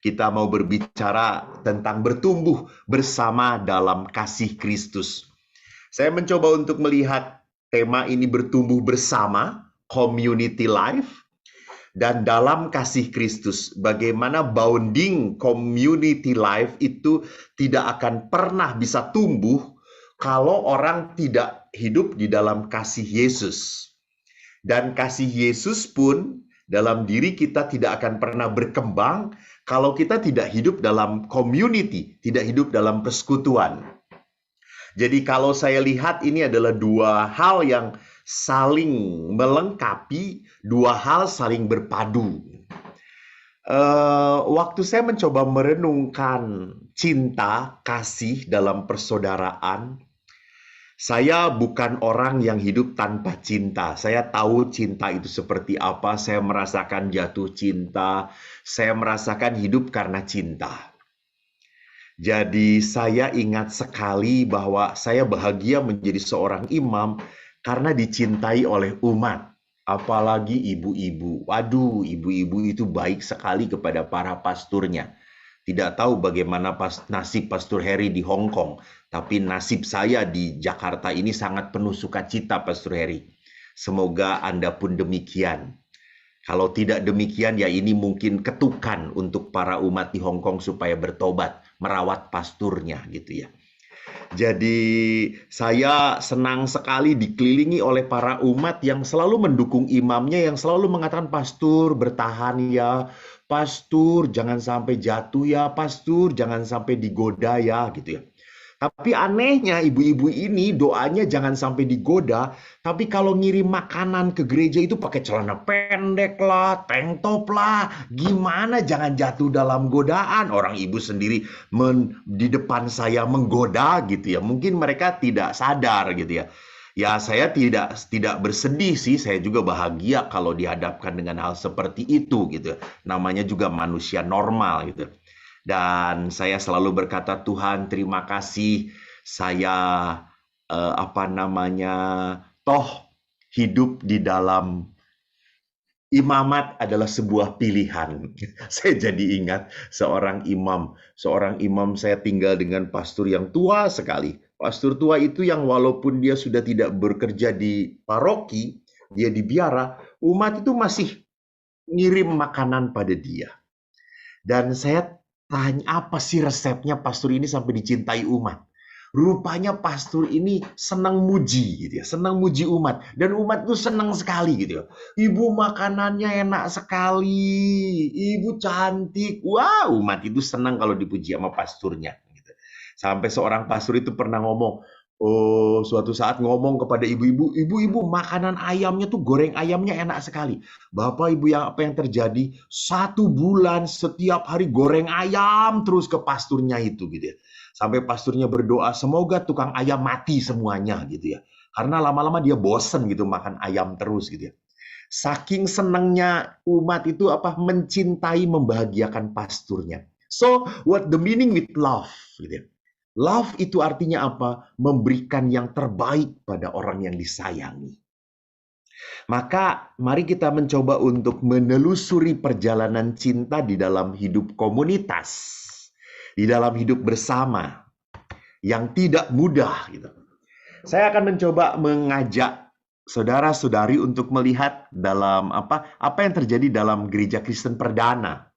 kita mau berbicara tentang bertumbuh bersama dalam kasih Kristus. Saya mencoba untuk melihat tema ini bertumbuh bersama, community life, dan dalam kasih Kristus. Bagaimana bounding community life itu tidak akan pernah bisa tumbuh kalau orang tidak hidup di dalam kasih Yesus. Dan kasih Yesus pun dalam diri kita tidak akan pernah berkembang kalau kita tidak hidup dalam community, tidak hidup dalam persekutuan. Jadi kalau saya lihat ini adalah dua hal yang saling melengkapi, dua hal saling berpadu. Waktu saya mencoba merenungkan cinta, kasih dalam persaudaraan, saya bukan orang yang hidup tanpa cinta. Saya tahu cinta itu seperti apa. Saya merasakan jatuh cinta. Saya merasakan hidup karena cinta. Jadi saya ingat sekali bahwa saya bahagia menjadi seorang imam karena dicintai oleh umat. Apalagi ibu-ibu. Waduh, ibu-ibu itu baik sekali kepada para pasturnya. Tidak tahu bagaimana nasib Pastor Harry di Hong Kong, tapi nasib saya di Jakarta ini sangat penuh sukacita, Pastor Harry. Semoga Anda pun demikian. Kalau tidak demikian, ya ini mungkin ketukan untuk para umat di Hong Kong supaya bertobat, merawat pasturnya gitu ya. Jadi saya senang sekali dikelilingi oleh para umat yang selalu mendukung imamnya, yang selalu mengatakan, "Pastur, bertahan ya. Pastur, jangan sampai jatuh ya. Pastur, jangan sampai digoda ya." Gitu ya. Tapi anehnya ibu-ibu ini doanya jangan sampai digoda, tapi kalau ngirim makanan ke gereja itu pakai celana pendek lah, tank top lah. Gimana jangan jatuh dalam godaan? Orang ibu sendiri di depan saya menggoda gitu ya. Mungkin mereka tidak sadar gitu ya. Ya saya tidak bersedih sih, saya juga bahagia kalau dihadapkan dengan hal seperti itu gitu. Namanya juga manusia normal gitu. Dan saya selalu berkata, Tuhan terima kasih saya toh hidup di dalam imamat adalah sebuah pilihan. Saya jadi ingat seorang imam saya tinggal dengan pastor yang tua sekali. Pastor tua itu yang walaupun dia sudah tidak bekerja di paroki, dia di biara, umat itu masih ngirim makanan pada dia. Dan saya tanya, apa sih resepnya pastor ini sampai dicintai umat? Rupanya pastor ini senang muji gitu ya, senang muji umat, dan umat itu senang sekali gitu ya. Ibu makanannya enak sekali, ibu cantik. Wah, umat itu senang kalau dipuji sama pasturnya gitu. Sampai seorang pastor itu pernah ngomong, oh, suatu saat ngomong kepada ibu-ibu, ibu-ibu makanan ayamnya tuh goreng ayamnya enak sekali. Bapak Ibu, apa yang terjadi? 1 bulan setiap hari goreng ayam terus ke pasturnya itu gitu ya. Sampai pasturnya berdoa, semoga tukang ayam mati semuanya gitu ya. Karena lama-lama dia bosen gitu makan ayam terus gitu ya. Saking senangnya umat itu mencintai, membahagiakan pasturnya. So, what the meaning with love gitu ya. Love itu artinya apa? Memberikan yang terbaik pada orang yang disayangi. Maka mari kita mencoba untuk menelusuri perjalanan cinta di dalam hidup komunitas, di dalam hidup bersama yang tidak mudah gitu. Saya akan mencoba mengajak saudara-saudari untuk melihat dalam apa yang terjadi dalam gereja Kristen perdana.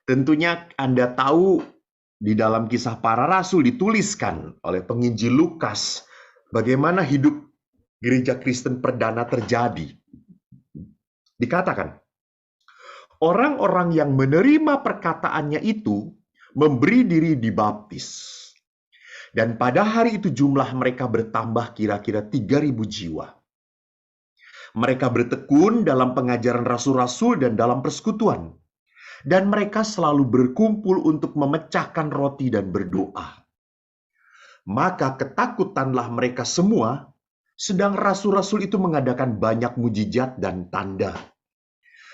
Tentunya Anda tahu di dalam Kisah Para Rasul dituliskan oleh penginjil Lukas bagaimana hidup gereja Kristen perdana terjadi. Dikatakan, orang-orang yang menerima perkataannya itu memberi diri dibaptis. Dan pada hari itu jumlah mereka bertambah kira-kira 3.000 jiwa. Mereka bertekun dalam pengajaran rasul-rasul dan dalam persekutuan. Dan mereka selalu berkumpul untuk memecahkan roti dan berdoa. Maka ketakutanlah mereka semua, sedang rasul-rasul itu mengadakan banyak mujizat dan tanda.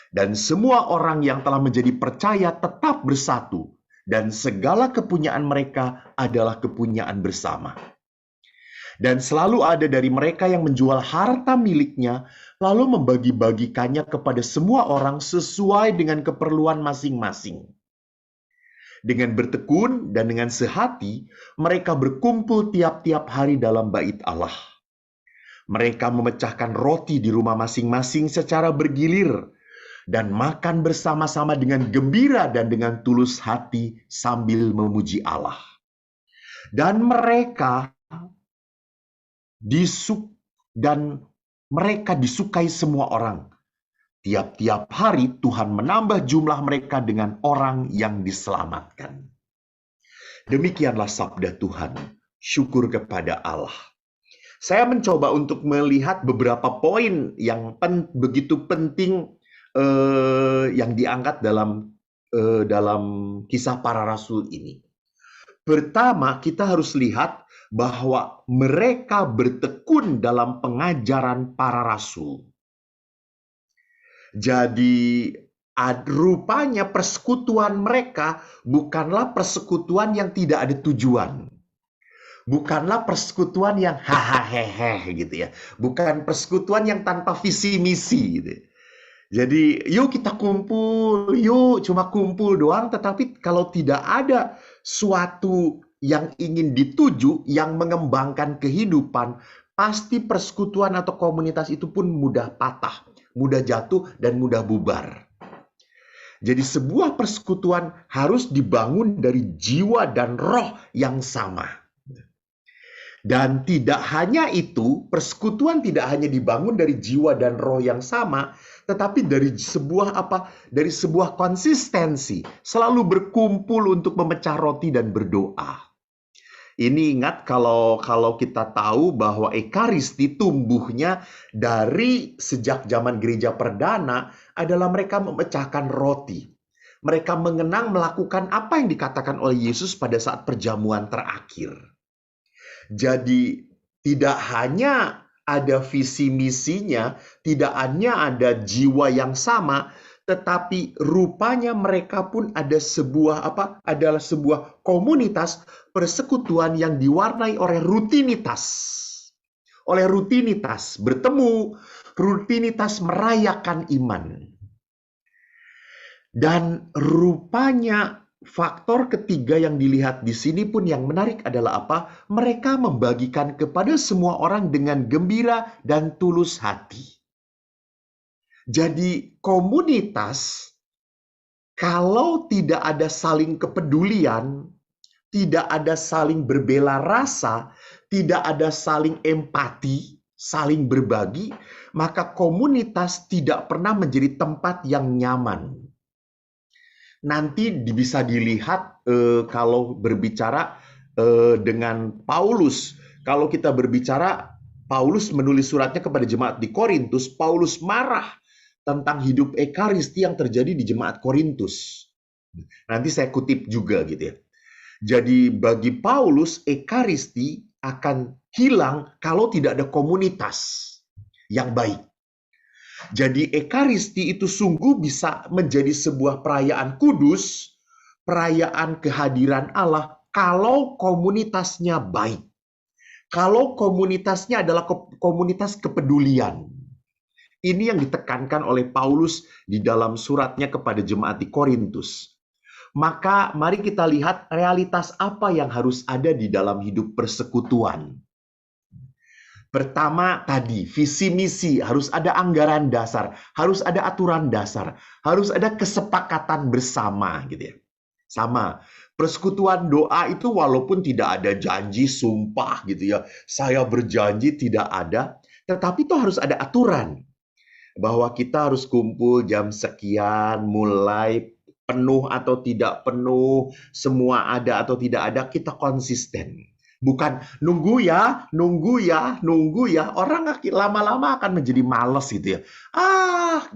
Dan semua orang yang telah menjadi percaya tetap bersatu, dan segala kepunyaan mereka adalah kepunyaan bersama. Dan selalu ada dari mereka yang menjual harta miliknya, lalu membagi-bagikannya kepada semua orang sesuai dengan keperluan masing-masing. Dengan bertekun dan dengan sehati, mereka berkumpul tiap-tiap hari dalam bait Allah. Mereka memecahkan roti di rumah masing-masing secara bergilir dan makan bersama-sama dengan gembira dan dengan tulus hati sambil memuji Allah. Dan mereka disukai semua orang. Tiap-tiap hari Tuhan menambah jumlah mereka dengan orang yang diselamatkan. Demikianlah sabda Tuhan. Syukur kepada Allah. Saya mencoba untuk melihat beberapa poin yang begitu penting yang diangkat dalam kisah para rasul ini. Pertama, kita harus lihat bahwa mereka bertekun dalam pengajaran para rasul. Jadi, rupanya persekutuan mereka bukanlah persekutuan yang tidak ada tujuan. Bukanlah persekutuan yang hahaha gitu ya. Bukan persekutuan yang tanpa visi misi gitu. Jadi, yuk kita kumpul, yuk cuma kumpul doang, tetapi kalau tidak ada suatu yang ingin dituju, yang mengembangkan kehidupan, pasti persekutuan atau komunitas itu pun mudah patah, mudah jatuh, dan mudah bubar. Jadi sebuah persekutuan harus dibangun dari jiwa dan roh yang sama. Dan tidak hanya itu, persekutuan tidak hanya dibangun dari jiwa dan roh yang sama, tetapi dari sebuah konsistensi, selalu berkumpul untuk memecah roti dan berdoa. Ini ingat kalau kita tahu bahwa Ekaristi tumbuhnya dari sejak zaman gereja perdana adalah mereka memecahkan roti. Mereka mengenang melakukan apa yang dikatakan oleh Yesus pada saat perjamuan terakhir. Jadi tidak hanya ada visi misinya, tidak hanya ada jiwa yang sama, tetapi rupanya mereka pun adalah sebuah komunitas persekutuan yang diwarnai oleh rutinitas. Oleh rutinitas bertemu, rutinitas merayakan iman. Dan rupanya faktor ketiga yang dilihat di sini pun yang menarik adalah apa? Mereka membagikan kepada semua orang dengan gembira dan tulus hati. Jadi komunitas, kalau tidak ada saling kepedulian, tidak ada saling berbela rasa, tidak ada saling empati, saling berbagi, maka komunitas tidak pernah menjadi tempat yang nyaman. Nanti bisa dilihat kalau berbicara dengan Paulus. Kalau kita berbicara, Paulus menulis suratnya kepada jemaat di Korintus, Paulus marah tentang hidup Ekaristi yang terjadi di jemaat Korintus. Nanti saya kutip juga gitu ya. Jadi bagi Paulus, Ekaristi akan hilang kalau tidak ada komunitas yang baik. Jadi Ekaristi itu sungguh bisa menjadi sebuah perayaan kudus, perayaan kehadiran Allah kalau komunitasnya baik. Kalau komunitasnya adalah komunitas kepedulian. Ini yang ditekankan oleh Paulus di dalam suratnya kepada jemaat di Korintus. Maka mari kita lihat realitas apa yang harus ada di dalam hidup persekutuan. Pertama tadi, visi misi, harus ada anggaran dasar, harus ada aturan dasar, harus ada kesepakatan bersama gitu ya. Sama, persekutuan doa itu walaupun tidak ada janji sumpah gitu ya, saya berjanji tidak ada, tetapi itu harus ada aturan. Bahwa kita harus kumpul jam sekian, mulai penuh atau tidak penuh, semua ada atau tidak ada, kita konsisten. Bukan nunggu ya. Orang lama-lama akan menjadi males gitu ya.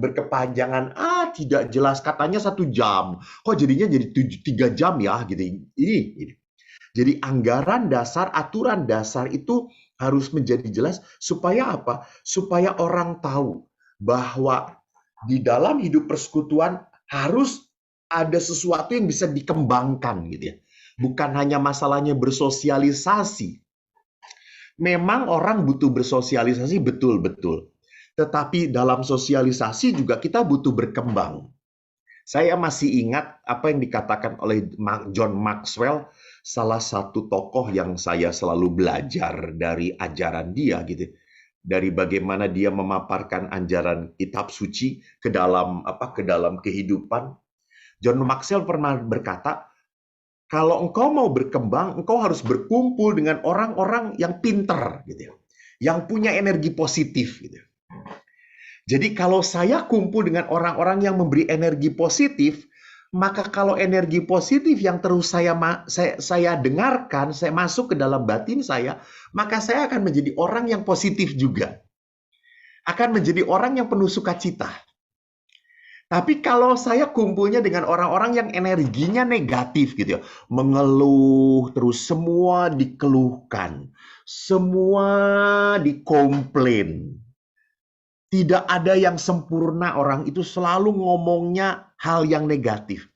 Berkepanjangan. Tidak jelas. Katanya 1 jam. Kok jadinya jadi 3 jam ya? Gitu. Ini. Jadi anggaran dasar, aturan dasar itu harus menjadi jelas. Supaya apa? Supaya orang tahu bahwa di dalam hidup persekutuan harus ada sesuatu yang bisa dikembangkan gitu ya. Bukan hanya masalahnya bersosialisasi. Memang orang butuh bersosialisasi betul-betul. Tetapi dalam sosialisasi juga kita butuh berkembang. Saya masih ingat apa yang dikatakan oleh John Maxwell, salah satu tokoh yang saya selalu belajar dari ajaran dia gitu. Dari bagaimana dia memaparkan ajaran kitab suci ke dalam kehidupan. John Maxwell pernah berkata, kalau engkau mau berkembang, engkau harus berkumpul dengan orang-orang yang pinter gitu ya. Yang punya energi positif gitu. Jadi kalau saya kumpul dengan orang-orang yang memberi energi positif, maka kalau energi positif yang terus saya dengarkan, saya masuk ke dalam batin saya, maka saya akan menjadi orang yang positif juga. Akan menjadi orang yang penuh sukacita. Tapi kalau saya kumpulnya dengan orang-orang yang energinya negatif gitu ya, mengeluh terus, semua dikeluhkan, semua dikomplain. Tidak ada yang sempurna, orang itu selalu ngomongnya hal yang negatif.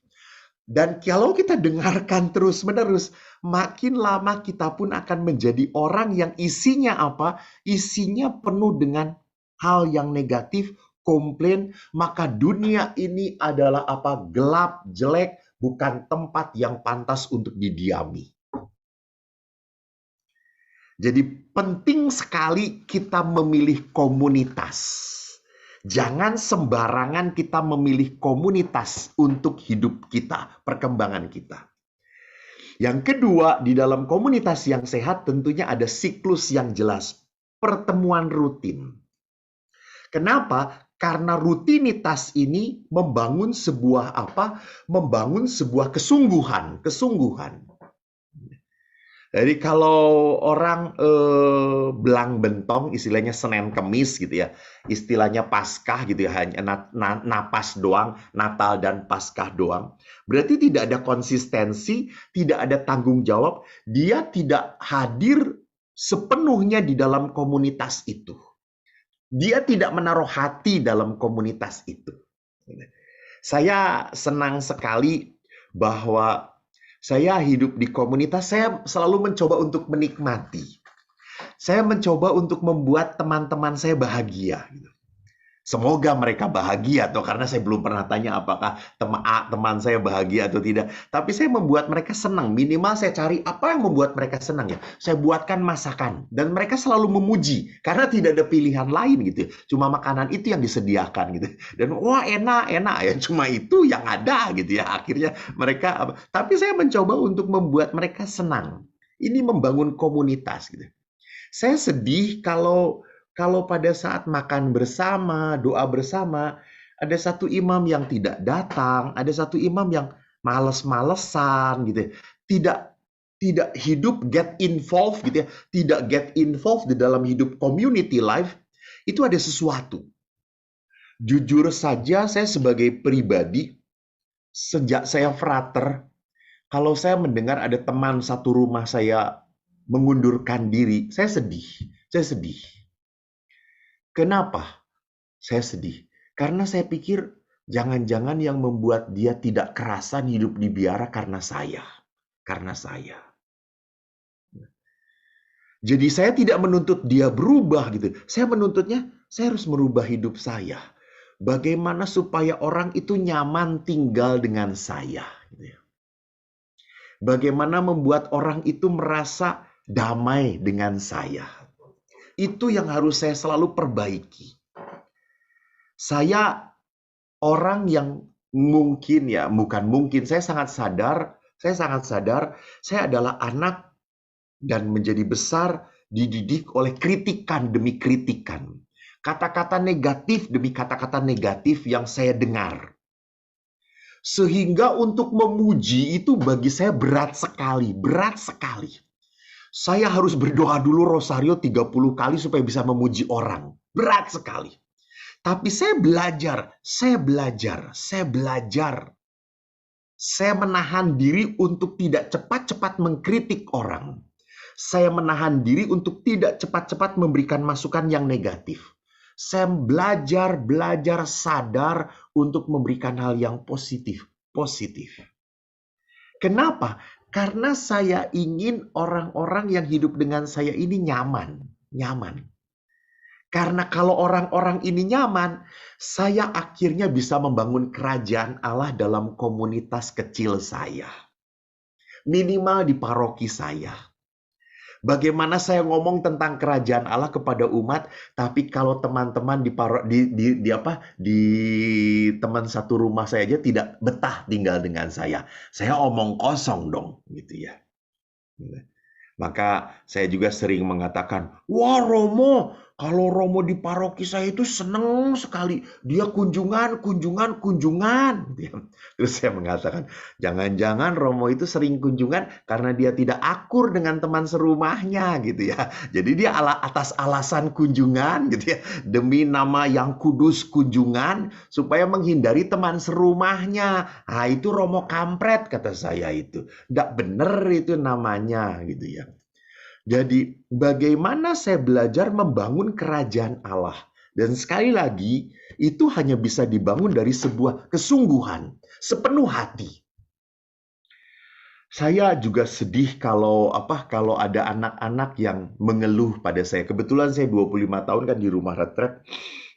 Dan kalau kita dengarkan terus-menerus, makin lama kita pun akan menjadi orang yang isinya apa? Isinya penuh dengan hal yang negatif, komplain, maka dunia ini adalah apa? Gelap, jelek, bukan tempat yang pantas untuk didiami. Jadi penting sekali kita memilih komunitas. Jangan sembarangan kita memilih komunitas untuk hidup kita, perkembangan kita. Yang kedua, di dalam komunitas yang sehat tentunya ada siklus yang jelas, pertemuan rutin. Kenapa? Karena rutinitas ini membangun sebuah apa? Membangun sebuah kesungguhan. Jadi kalau orang belang bentong, istilahnya Senin Kemis gitu ya, istilahnya Paskah gitu ya, hanya napas doang, Natal dan Paskah doang. Berarti tidak ada konsistensi, tidak ada tanggung jawab, dia tidak hadir sepenuhnya di dalam komunitas itu. Dia tidak menaruh hati dalam komunitas itu. Saya senang sekali bahwa saya hidup di komunitas, saya selalu mencoba untuk menikmati. Saya mencoba untuk membuat teman-teman saya bahagia. Semoga mereka bahagia, atau karena saya belum pernah tanya apakah teman saya bahagia atau tidak. Tapi saya membuat mereka senang. Minimal saya cari apa yang membuat mereka senang ya. Saya buatkan masakan dan mereka selalu memuji karena tidak ada pilihan lain gitu. Cuma makanan itu yang disediakan gitu. Dan wah enak ya. Cuma itu yang ada gitu ya. Akhirnya mereka. Tapi saya mencoba untuk membuat mereka senang. Ini membangun komunitas gitu. Saya sedih kalau pada saat makan bersama, doa bersama, ada satu imam yang tidak datang, ada satu imam yang males-malesan gitu. Tidak hidup get involved gitu ya, tidak get involved di dalam hidup community life, itu ada sesuatu. Jujur saja saya sebagai pribadi, sejak saya frater, kalau saya mendengar ada teman satu rumah saya mengundurkan diri, saya sedih. Kenapa saya sedih? Karena saya pikir jangan-jangan yang membuat dia tidak kerasan hidup di biara karena saya. Jadi saya tidak menuntut dia berubah gitu. Saya menuntutnya, saya harus merubah hidup saya. Bagaimana supaya orang itu nyaman tinggal dengan saya. Bagaimana membuat orang itu merasa damai dengan saya. Itu yang harus saya selalu perbaiki. Saya orang yang mungkin ya, bukan mungkin, saya sangat sadar, saya adalah anak dan menjadi besar dididik oleh kritikan demi kritikan. Kata-kata negatif demi kata-kata negatif yang saya dengar. Sehingga untuk memuji itu bagi saya berat sekali. Saya harus berdoa dulu rosario 30 kali supaya bisa memuji orang. Berat sekali. Tapi saya belajar. Saya menahan diri untuk tidak cepat-cepat mengkritik orang. Saya menahan diri untuk tidak cepat-cepat memberikan masukan yang negatif. Saya belajar sadar untuk memberikan hal yang positif. Kenapa? Karena saya ingin orang-orang yang hidup dengan saya ini nyaman. Karena kalau orang-orang ini nyaman, saya akhirnya bisa membangun kerajaan Allah dalam komunitas kecil saya. Minimal di paroki saya. Bagaimana saya ngomong tentang kerajaan Allah kepada umat, tapi kalau teman-teman di teman satu rumah saya aja tidak betah tinggal dengan saya omong kosong dong, gitu ya. Maka saya juga sering mengatakan, wah Romo, kalau Romo di paroki saya itu seneng sekali. Dia kunjungan. Gitu ya. Terus saya mengatakan, jangan-jangan Romo itu sering kunjungan karena dia tidak akur dengan teman serumahnya gitu ya. Jadi dia atas alasan kunjungan gitu ya. Demi nama yang kudus kunjungan supaya menghindari teman serumahnya. Ah itu Romo kampret kata saya itu. Nggak bener itu namanya gitu ya. Jadi bagaimana saya belajar membangun kerajaan Allah. Dan sekali lagi, itu hanya bisa dibangun dari sebuah kesungguhan, sepenuh hati. Saya juga sedih kalau ada anak-anak yang mengeluh pada saya. Kebetulan saya 25 tahun kan di rumah retret.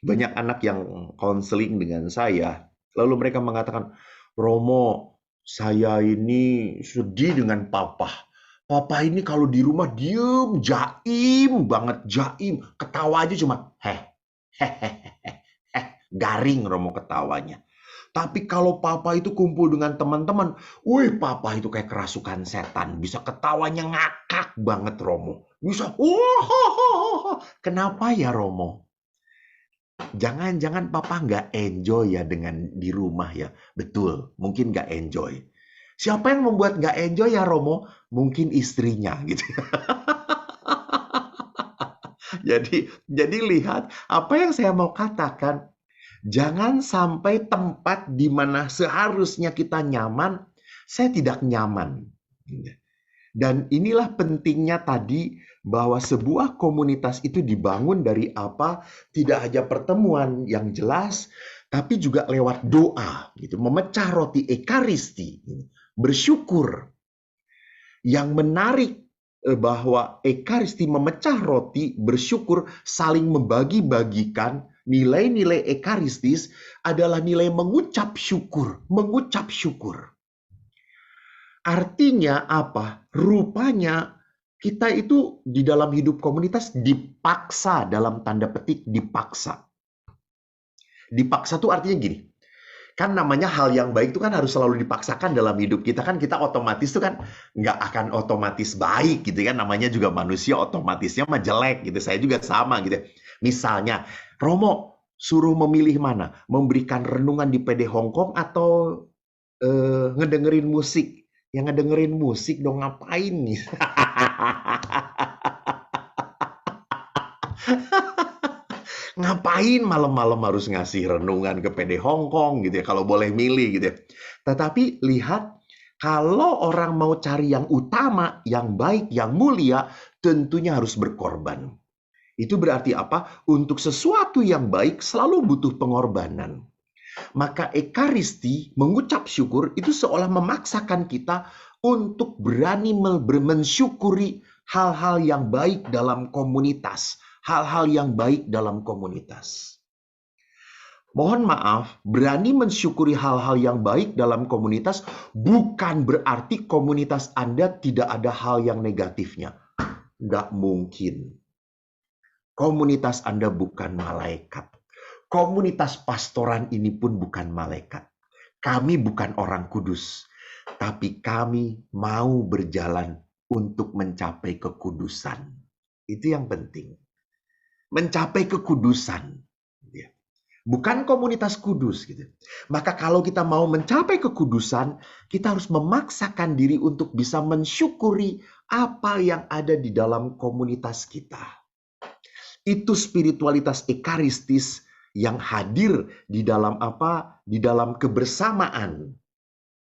Banyak anak yang konseling dengan saya. Lalu mereka mengatakan, Romo, saya ini sedih dengan papa. Papa ini kalau di rumah diem, jaim banget, jaim. Ketawa aja cuma garing Romo ketawanya. Tapi kalau papa itu kumpul dengan teman-teman, wih papa itu kayak kerasukan setan. Bisa ketawanya ngakak banget Romo. Bisa, kenapa ya Romo? Jangan-jangan papa nggak enjoy ya dengan di rumah ya. Betul, mungkin nggak enjoy. Siapa yang membuat nggak enjoy ya Romo? Mungkin istrinya gitu. Jadi lihat apa yang saya mau katakan. Jangan sampai tempat di mana seharusnya kita nyaman, saya tidak nyaman. Dan inilah pentingnya tadi bahwa sebuah komunitas itu dibangun dari apa? Tidak hanya pertemuan yang jelas, tapi juga lewat doa, gitu, memecah roti ekaristi, bersyukur. Yang menarik bahwa ekaristi memecah roti, bersyukur, saling membagi-bagikan nilai-nilai ekaristis adalah nilai mengucap syukur, mengucap syukur. Artinya apa? Rupanya kita itu di dalam hidup komunitas dipaksa, dalam tanda petik dipaksa. Dipaksa itu artinya gini, kan namanya hal yang baik itu kan harus selalu dipaksakan dalam hidup kita, kan kita otomatis itu kan nggak akan otomatis baik gitu kan, namanya juga manusia otomatisnya mah jelek gitu, saya juga sama gitu. Misalnya, Romo suruh memilih mana, memberikan renungan di PD Hongkong atau ngedengerin musik? Yang ngedengerin musik dong, ngapain nih? Ngapain malam-malam harus ngasih renungan ke PD Hongkong gitu ya, kalau boleh milih gitu ya. Tetapi lihat, kalau orang mau cari yang utama, yang baik, yang mulia, tentunya harus berkorban. Itu berarti apa? Untuk sesuatu yang baik selalu butuh pengorbanan. Maka ekaristi, mengucap syukur, itu seolah memaksakan kita untuk berani mensyukuri hal-hal yang baik dalam komunitas. Hal-hal yang baik dalam komunitas. Mohon maaf, berani mensyukuri hal-hal yang baik dalam komunitas bukan berarti komunitas Anda tidak ada hal yang negatifnya. Nggak mungkin. Komunitas Anda bukan malaikat. Komunitas pastoran ini pun bukan malaikat. Kami bukan orang kudus, tapi kami mau berjalan untuk mencapai kekudusan. Itu yang penting. Mencapai kekudusan. Bukan komunitas kudus gitu. Maka kalau kita mau mencapai kekudusan, kita harus memaksakan diri untuk bisa mensyukuri apa yang ada di dalam komunitas kita. Itu spiritualitas ekaristis yang hadir di dalam apa? Di dalam kebersamaan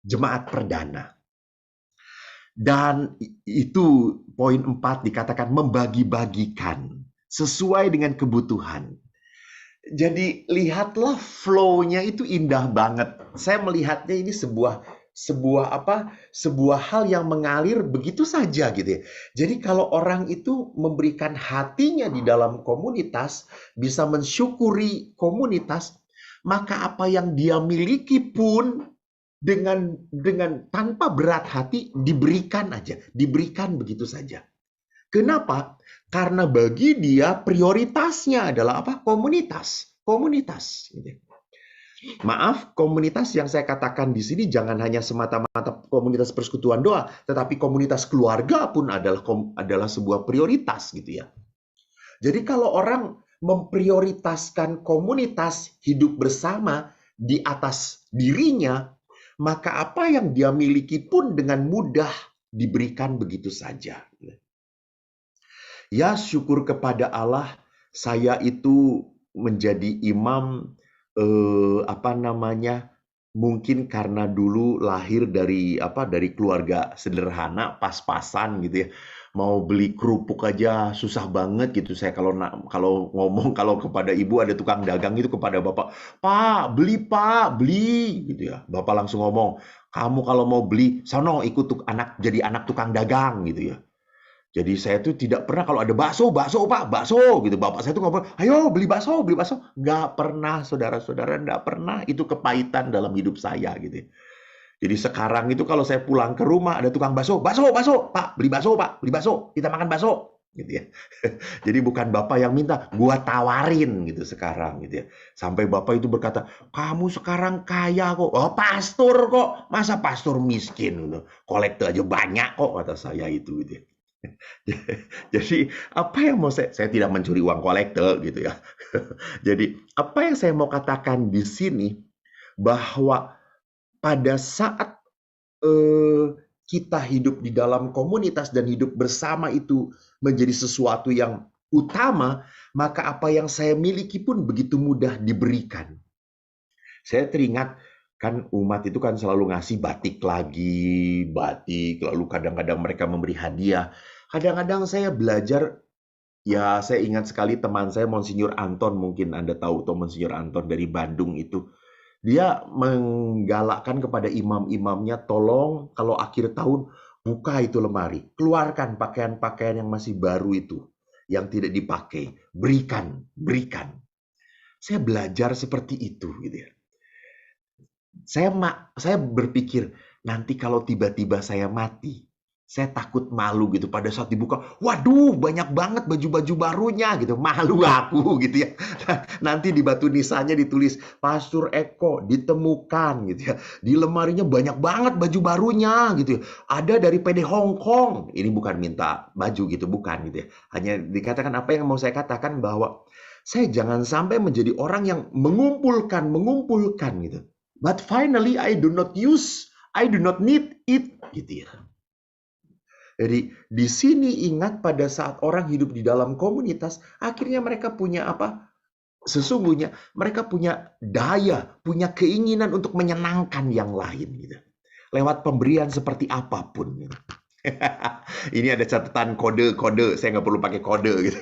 jemaat perdana. Dan itu poin 4 dikatakan membagi-bagikan sesuai dengan kebutuhan. Jadi lihatlah flow-nya itu indah banget. Saya melihatnya ini sebuah sebuah apa? Sebuah hal yang mengalir begitu saja gitu ya. Jadi kalau orang itu memberikan hatinya di dalam komunitas, bisa mensyukuri komunitas, maka apa yang dia miliki pun dengan tanpa berat hati diberikan aja, diberikan begitu saja. Kenapa? Karena bagi dia prioritasnya adalah apa? Komunitas, komunitas. Gitu. Maaf, komunitas yang saya katakan di sini jangan hanya semata-mata komunitas persekutuan doa, tetapi komunitas keluarga pun adalah sebuah prioritas gitu ya. Jadi kalau orang memprioritaskan komunitas hidup bersama di atas dirinya, maka apa yang dia miliki pun dengan mudah diberikan begitu saja. Ya, syukur kepada Allah, saya itu menjadi imam, apa namanya, mungkin karena dulu lahir dari keluarga sederhana, pas-pasan gitu ya. Mau beli kerupuk aja susah banget gitu. Saya kalau ngomong kalau kepada ibu ada tukang dagang itu kepada bapak, Pak, beli gitu ya. Bapak langsung ngomong, "Kamu kalau mau beli, sono ikut jadi anak tukang dagang," gitu ya. Jadi saya tuh tidak pernah kalau ada bakso, bakso Pak, bakso gitu. Bapak saya tuh ngomong, ayo beli bakso, beli bakso. Nggak pernah, saudara-saudara, nggak pernah. Itu kepahitan dalam hidup saya gitu. Jadi sekarang itu kalau saya pulang ke rumah ada tukang bakso, bakso, bakso, Pak, beli bakso, kita makan bakso. Gitu ya. Jadi bukan Bapak yang minta, gua tawarin gitu sekarang gitu ya. Sampai Bapak itu berkata, kamu sekarang kaya kok. Oh, pastor kok. Masa pastor miskin gitu. Kolektor aja banyak kok kata saya itu gitu ya. Jadi apa yang mau saya tidak mencuri uang kolektor gitu ya. Jadi apa yang saya mau katakan di sini bahwa pada saat kita hidup di dalam komunitas dan hidup bersama itu menjadi sesuatu yang utama, maka apa yang saya miliki pun begitu mudah diberikan. Saya teringat kan umat itu kan selalu ngasih batik lagi, batik, lalu kadang-kadang mereka memberi hadiah. Kadang-kadang saya belajar, ya saya ingat sekali teman saya Monsinyur Anton, mungkin Anda tahu Monsinyur Anton dari Bandung itu. Dia menggalakkan kepada imam-imamnya, tolong kalau akhir tahun buka itu lemari, keluarkan pakaian-pakaian yang masih baru itu, yang tidak dipakai, berikan, berikan. Saya belajar seperti itu gitu ya. Saya berpikir, nanti kalau tiba-tiba saya mati, saya takut malu gitu pada saat dibuka. Waduh, banyak banget baju-baju barunya gitu. Malu aku gitu ya. Nanti di batu nisannya ditulis Pastor Eko ditemukan gitu ya. Di lemarinya banyak banget baju barunya gitu ya. Ada dari PD Hong Kong. Ini bukan minta baju gitu, bukan gitu ya. Hanya dikatakan apa yang mau saya katakan bahwa saya jangan sampai menjadi orang yang mengumpulkan gitu. But finally I do not need it gitu ya. Jadi di sini ingat pada saat orang hidup di dalam komunitas, akhirnya mereka punya apa? Sesungguhnya mereka punya daya, punya keinginan untuk menyenangkan yang lain gitu. Lewat pemberian seperti apapun gitu. Ini ada catatan kode-kode, saya nggak perlu pakai kode gitu.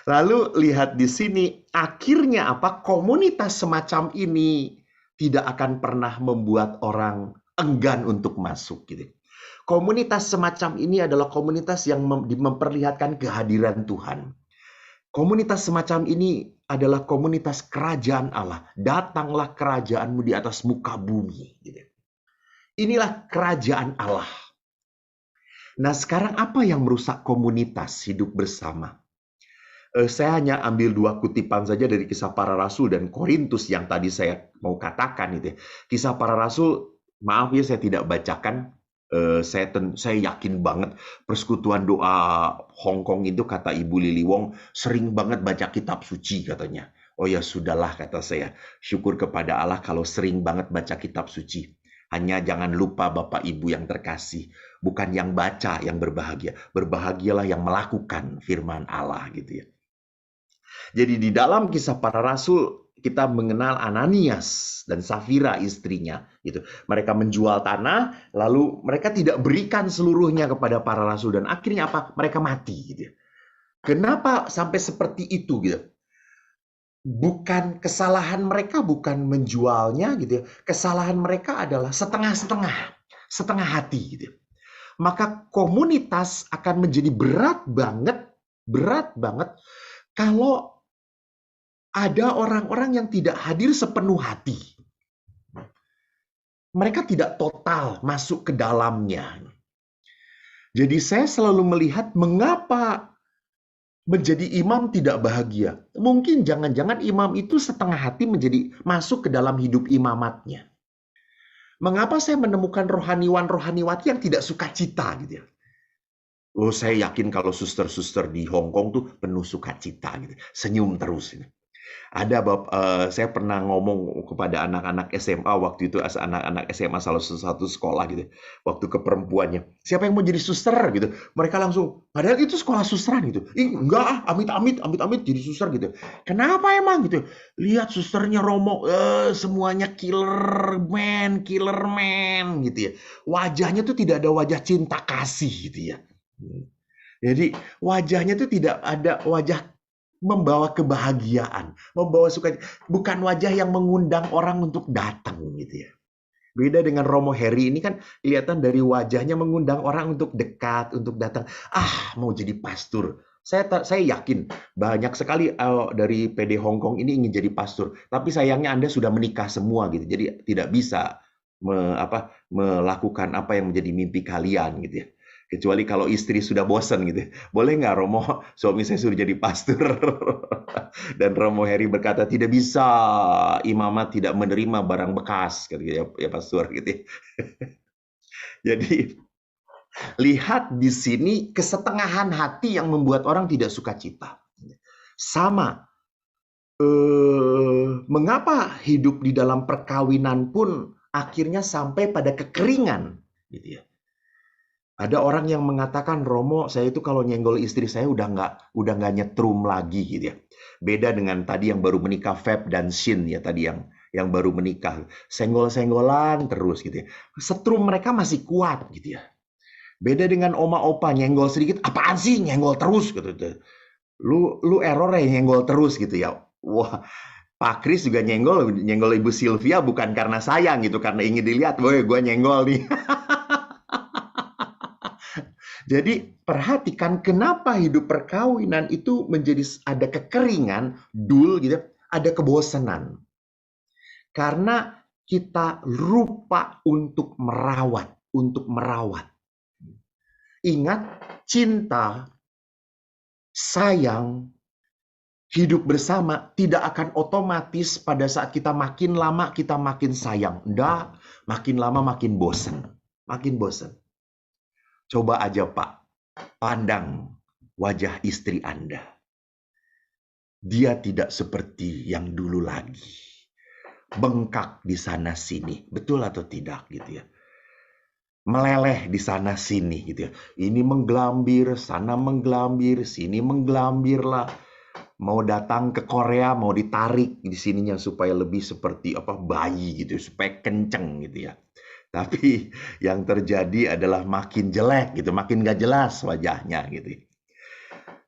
Lalu lihat di sini, akhirnya apa? Komunitas semacam ini tidak akan pernah membuat orang enggan untuk masuk gitu. Komunitas semacam ini adalah komunitas yang memperlihatkan kehadiran Tuhan. Komunitas semacam ini adalah komunitas kerajaan Allah. Datanglah kerajaanmu di atas muka bumi. Gitu. Inilah kerajaan Allah. Nah, sekarang apa yang merusak komunitas hidup bersama? Saya hanya ambil 2 kutipan saja dari Kisah Para Rasul dan Korintus yang tadi saya mau katakan itu ya. Kisah Para Rasul, maaf ya saya tidak bacakan. Saya yakin banget persekutuan doa Hong Kong itu kata Ibu Lili Wong sering banget baca kitab suci katanya. Oh ya sudahlah kata saya. Syukur kepada Allah kalau sering banget baca kitab suci. Hanya jangan lupa Bapak Ibu yang terkasih. Bukan yang baca yang berbahagia. Berbahagialah yang melakukan firman Allah gitu ya. Jadi di dalam Kisah Para Rasul kita mengenal Ananias dan Safira istrinya gitu. Mereka menjual tanah lalu mereka tidak berikan seluruhnya kepada para rasul dan akhirnya apa? Mereka mati gitu. Kenapa sampai seperti itu gitu? bukan kesalahan mereka, bukan menjualnya gitu ya. Kesalahan mereka adalah setengah-setengah, setengah hati gitu ya. Maka komunitas akan menjadi berat banget kalau ada orang-orang yang tidak hadir sepenuh hati. Mereka tidak total masuk ke dalamnya. Jadi saya selalu melihat mengapa menjadi imam tidak bahagia. Mungkin jangan-jangan imam itu setengah hati menjadi masuk ke dalam hidup imamatnya. Mengapa saya menemukan rohaniwan-rohaniwati yang tidak sukacita gitu ya? Oh, saya yakin kalau suster-suster di Hong Kong tuh penuh sukacita gitu. Senyum terus gitu. Saya pernah ngomong kepada anak-anak SMA waktu itu, anak-anak SMA salah satu sekolah gitu, waktu ke perempuannya, siapa yang mau jadi suster gitu, mereka langsung, padahal itu sekolah susteran gitu, enggak, amit-amit jadi suster gitu. Kenapa emang gitu? Lihat susternya Romo, semuanya killer man gitu ya. Wajahnya tuh tidak ada wajah cinta kasih gitu ya. Jadi wajahnya tuh tidak ada wajah membawa kebahagiaan, membawa suka, bukan wajah yang mengundang orang untuk datang gitu ya. Beda dengan Romo Heri ini kan kelihatan dari wajahnya mengundang orang untuk dekat, untuk datang. Mau jadi pastor. Saya yakin banyak sekali dari PD Hong Kong ini ingin jadi pastor, tapi sayangnya Anda sudah menikah semua gitu. Jadi tidak bisa melakukan apa yang menjadi mimpi kalian gitu ya. Kecuali kalau istri sudah bosan gitu. Boleh nggak Romo, suami saya suruh jadi pastor? Dan Romo Heri berkata, tidak bisa, imamat tidak menerima barang bekas, gitu ya pastor gitu. Jadi lihat di sini kesetengahan hati yang membuat orang tidak suka cita. Sama, mengapa hidup di dalam perkawinan pun akhirnya sampai pada kekeringan, gitu ya. Ada orang yang mengatakan, Romo, saya itu kalau nyenggol istri saya udah nggak nyetrum lagi gitu ya. Beda dengan tadi yang baru menikah, Feb dan Shin ya, tadi yang baru menikah, senggol-senggolan terus gitu ya. Setrum mereka masih kuat gitu ya. Beda dengan oma opa, nyenggol sedikit, apaan sih nyenggol terus gitu. Lu error ya nyenggol terus gitu ya. Wah, Pak Kris juga nyenggol Ibu Sylvia bukan karena sayang gitu, karena ingin dilihat, gue nyenggol nih. Jadi perhatikan kenapa hidup perkawinan itu menjadi ada kekeringan, gitu, ada kebosanan. Karena kita lupa untuk merawat. Ingat, cinta, sayang, hidup bersama tidak akan otomatis pada saat kita makin lama kita makin sayang. Enggak, makin lama makin bosan. Coba aja Pak, pandang wajah istri Anda. Dia tidak seperti yang dulu lagi. Bengkak di sana sini, betul atau tidak gitu ya. Meleleh di sana sini gitu ya. Ini menggelambir, sana menggelambir, sini menggelambir lah. Mau datang ke Korea, mau ditarik di sininya supaya lebih seperti bayi gitu, supaya kenceng gitu ya. Tapi yang terjadi adalah makin jelek gitu, makin gak jelas wajahnya gitu.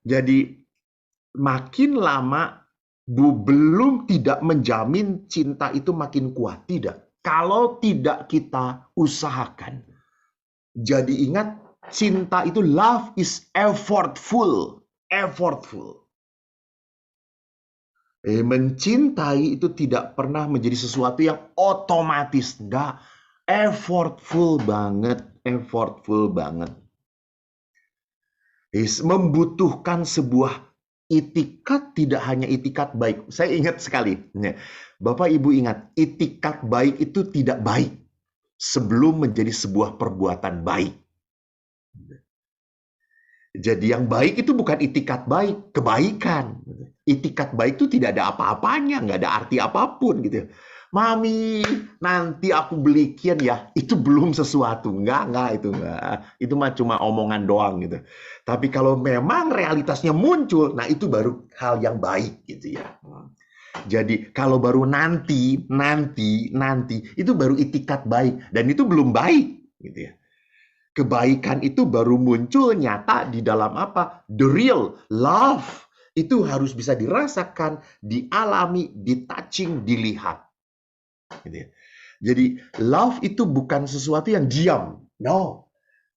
Jadi makin lama belum tidak menjamin cinta itu makin kuat, tidak. Kalau tidak kita usahakan. Jadi ingat, cinta itu love is effortful. Mencintai itu tidak pernah menjadi sesuatu yang otomatis, enggak. Effortful banget. Membutuhkan sebuah itikat, tidak hanya itikat baik. Saya ingat sekali, Bapak Ibu ingat, itikat baik itu tidak baik sebelum menjadi sebuah perbuatan baik. Jadi yang baik itu bukan itikat baik, kebaikan. Itikat baik itu tidak ada apa-apanya, nggak ada arti apapun gitu. Mami, nanti aku belikin ya. Itu belum sesuatu. Enggak, itu enggak. Itu mah cuma omongan doang gitu. Tapi kalau memang realitasnya muncul, nah itu baru hal yang baik gitu ya. Jadi kalau baru nanti, itu baru itikat baik. Dan itu belum baik gitu ya. Kebaikan itu baru muncul nyata di dalam apa? The real love. Itu harus bisa dirasakan, dialami, di-touching, dilihat. Gitu ya. Jadi love itu bukan sesuatu yang diam. No.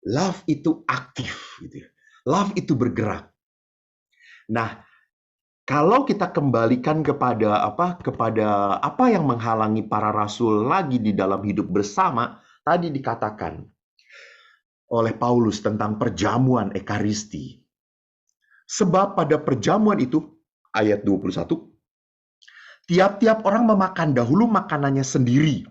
Love itu aktif. Gitu ya. Love itu bergerak. Nah, kalau kita kembalikan kepada apa yang menghalangi para rasul lagi di dalam hidup bersama, tadi dikatakan oleh Paulus tentang perjamuan Ekaristi. Sebab pada perjamuan itu, ayat 21, tiap-tiap orang memakan dahulu makanannya sendiri.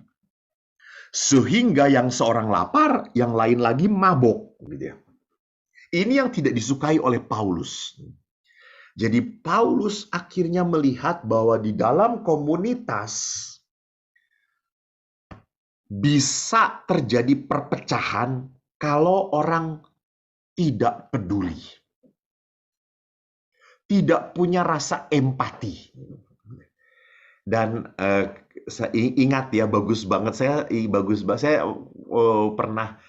Sehingga yang seorang lapar, yang lain lagi mabok. Gitu ya. Ini yang tidak disukai oleh Paulus. Jadi Paulus akhirnya melihat bahwa di dalam komunitas bisa terjadi perpecahan kalau orang tidak peduli. Tidak punya rasa empati. Dan ingat ya, bagus banget saya pernah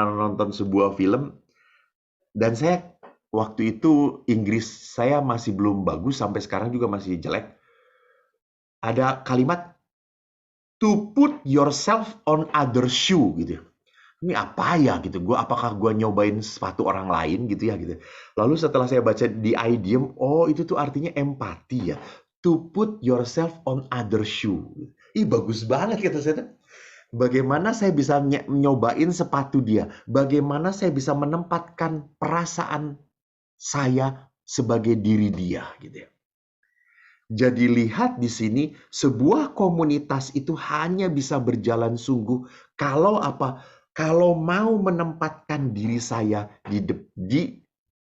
nonton sebuah film, dan saya waktu itu Inggris saya masih belum bagus, sampai sekarang juga masih jelek. Ada kalimat to put yourself on other shoe gitu. Ini apa ya gitu? Apakah gue nyobain sepatu orang lain gitu ya gitu. Lalu setelah saya baca di idiom, oh itu tuh artinya empati ya. To put yourself on other shoe. Ih bagus banget kata saya. Bagaimana saya bisa nyobain sepatu dia? Bagaimana saya bisa menempatkan perasaan saya sebagai diri dia gitu ya. Jadi lihat di sini, sebuah komunitas itu hanya bisa berjalan sungguh kalau kalau mau menempatkan diri saya di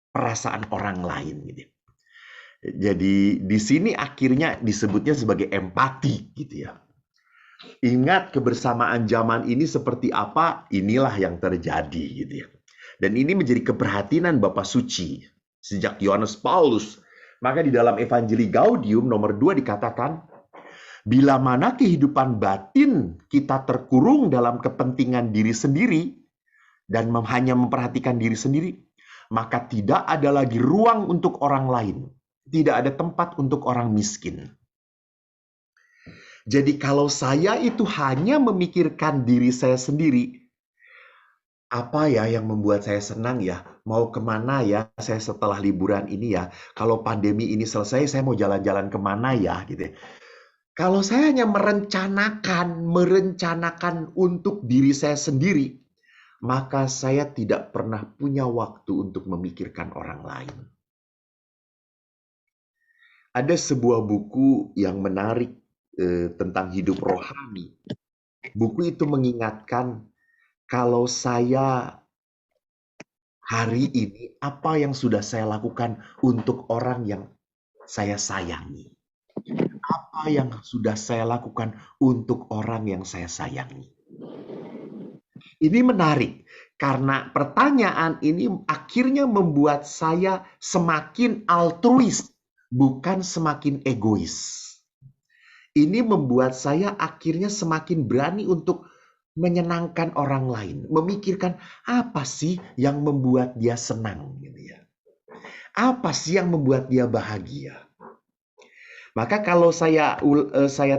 perasaan orang lain gitu. Jadi di sini akhirnya disebutnya sebagai empati gitu ya. Ingat kebersamaan zaman ini seperti apa, inilah yang terjadi gitu ya. Dan ini menjadi keprihatinan Bapa Suci sejak Yohanes Paulus. Maka di dalam Evangelii Gaudium nomor 2 dikatakan, bila mana kehidupan batin kita terkurung dalam kepentingan diri sendiri dan hanya memperhatikan diri sendiri, maka tidak ada lagi ruang untuk orang lain. Tidak ada tempat untuk orang miskin. Jadi kalau saya itu hanya memikirkan diri saya sendiri, apa ya yang membuat saya senang ya? Mau kemana ya saya setelah liburan ini ya? Kalau pandemi ini selesai, saya mau jalan-jalan kemana ya? Gitu ya. Kalau saya hanya merencanakan untuk diri saya sendiri, maka saya tidak pernah punya waktu untuk memikirkan orang lain. Ada sebuah buku yang menarik tentang hidup rohani. Buku itu mengingatkan kalau saya hari ini, apa yang sudah saya lakukan untuk orang yang saya sayangi. Apa yang sudah saya lakukan untuk orang yang saya sayangi. Ini menarik, karena pertanyaan ini akhirnya membuat saya semakin altruis, bukan semakin egois. Ini membuat saya akhirnya semakin berani untuk menyenangkan orang lain, memikirkan apa sih yang membuat dia senang, gitu ya. Apa sih yang membuat dia bahagia? Maka kalau saya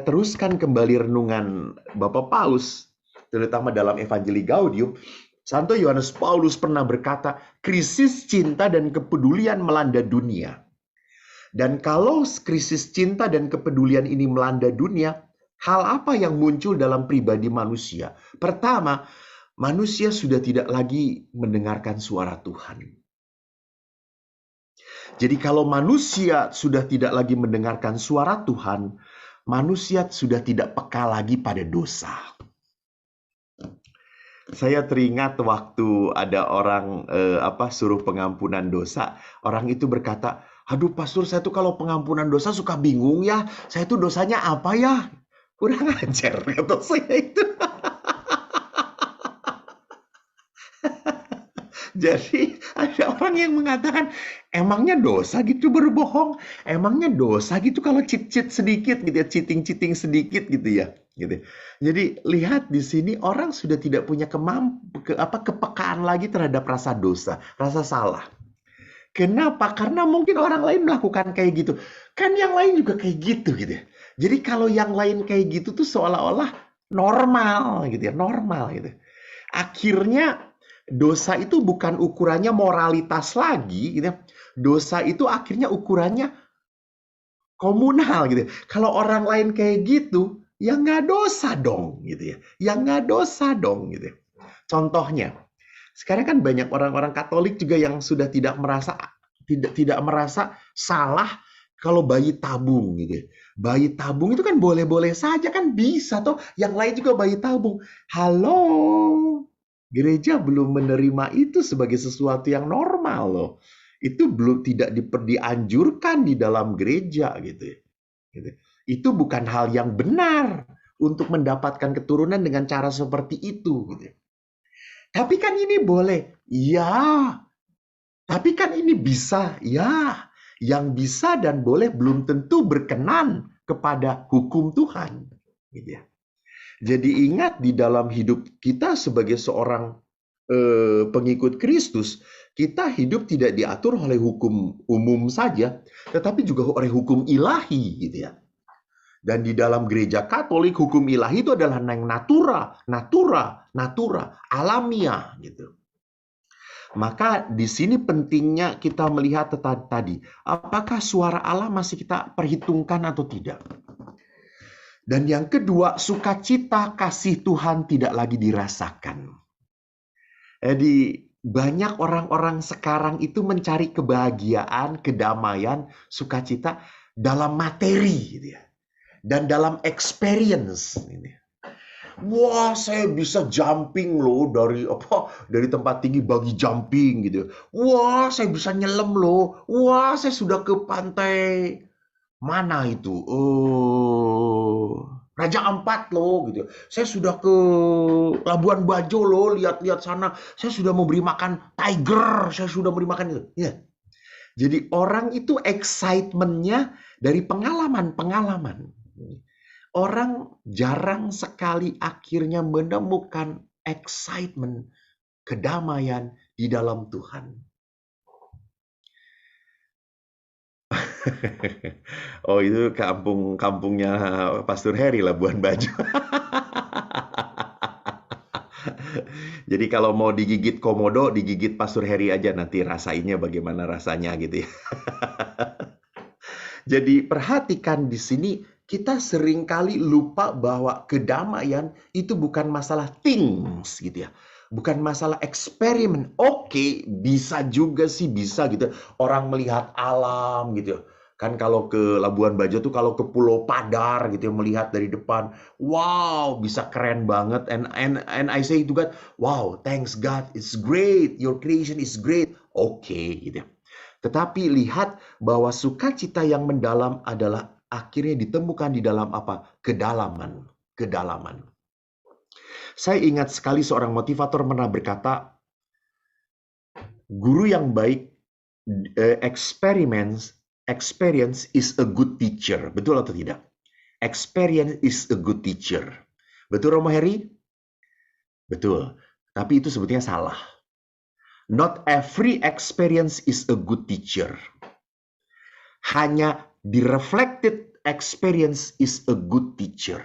teruskan kembali renungan Bapak Paulus, terutama dalam Evangelii Gaudium, Santo Yohanes Paulus pernah berkata, krisis cinta dan kepedulian melanda dunia. Dan kalau krisis cinta dan kepedulian ini melanda dunia, hal apa yang muncul dalam pribadi manusia? Pertama, manusia sudah tidak lagi mendengarkan suara Tuhan. Jadi kalau manusia sudah tidak lagi mendengarkan suara Tuhan, manusia sudah tidak peka lagi pada dosa. Saya teringat waktu ada orang suruh pengampunan dosa, orang itu berkata, aduh pastor, saya tuh kalau pengampunan dosa suka bingung ya, saya tuh dosanya apa ya? Kurang ajar kata saya itu. Jadi ada orang yang mengatakan, emangnya dosa gitu berbohong? Emangnya dosa gitu kalau cheat-cheat sedikit gitu ya, cheating-cheating sedikit gitu ya. Gitu. Jadi lihat di sini orang sudah tidak punya kepekaan lagi terhadap rasa dosa, rasa salah. Kenapa? Karena mungkin orang lain melakukan kayak gitu. Kan yang lain juga kayak gitu ya. Jadi kalau yang lain kayak gitu tuh seolah-olah normal gitu ya, normal gitu. Akhirnya dosa itu bukan ukurannya moralitas lagi gitu ya. Dosa itu akhirnya ukurannya komunal gitu ya. Kalau orang lain kayak gitu, ya nggak dosa dong gitu ya. Ya nggak dosa dong gitu ya. Contohnya, sekarang kan banyak orang-orang Katolik juga yang sudah tidak merasa salah kalau bayi tabung gitu ya. Bayi tabung itu kan boleh-boleh saja kan bisa toh. Yang lain juga bayi tabung. Halo. Gereja belum menerima itu sebagai sesuatu yang normal loh. Itu belum tidak dianjurkan di dalam gereja gitu ya. Gitu. Itu bukan hal yang benar untuk mendapatkan keturunan dengan cara seperti itu gitu ya. Tapi kan ini boleh. Ya, tapi kan ini bisa. Ya, yang bisa dan boleh belum tentu berkenan kepada hukum Tuhan. Gitu ya. Jadi ingat di dalam hidup kita sebagai seorang pengikut Kristus, kita hidup tidak diatur oleh hukum umum saja, tetapi juga oleh hukum ilahi gitu ya. Dan di dalam gereja Katolik, hukum ilahi itu adalah yang natura, alamiah gitu. Maka di sini pentingnya kita melihat tadi, apakah suara Allah masih kita perhitungkan atau tidak. Dan yang kedua, sukacita kasih Tuhan tidak lagi dirasakan. Jadi banyak orang-orang sekarang itu mencari kebahagiaan, kedamaian, sukacita dalam materi gitu ya. Dan dalam experience ini. Wah, saya bisa jumping loh dari tempat tinggi bagi jumping gitu. Wah, saya bisa nyelam loh. Wah, saya sudah ke pantai mana itu? Raja Ampat loh gitu. Saya sudah ke Labuan Bajo loh, lihat-lihat sana. Saya sudah memberi makan tiger, saya sudah memberi makan itu. Ya. Jadi orang itu excitement-nya dari pengalaman-pengalaman. Orang jarang sekali akhirnya menemukan excitement, kedamaian di dalam Tuhan. Oh, itu kampungnya Pastor Heri, Labuan Bajo. Jadi kalau mau digigit komodo, digigit Pastor Heri aja, nanti rasainnya bagaimana rasanya gitu ya. Jadi perhatikan di sini, kita seringkali lupa bahwa kedamaian itu bukan masalah things gitu ya. Bukan masalah eksperimen. Oke, bisa juga sih, bisa gitu. Orang melihat alam gitu ya. Kan kalau ke Labuan Bajo tuh kalau ke Pulau Padar gitu ya, melihat dari depan, wow, bisa keren banget. And I say to God, wow, thanks God, it's great. Your creation is great. Oke, gitu ya. Tetapi lihat bahwa sukacita yang mendalam adalah akhirnya ditemukan di dalam apa? Kedalaman. Kedalaman. Saya ingat sekali seorang motivator pernah berkata, guru yang baik, experience is a good teacher. Betul atau tidak? Experience is a good teacher. Betul, Romo Heri? Betul. Tapi itu sebetulnya salah. Not every experience is a good teacher. Hanya the reflected experience is a good teacher.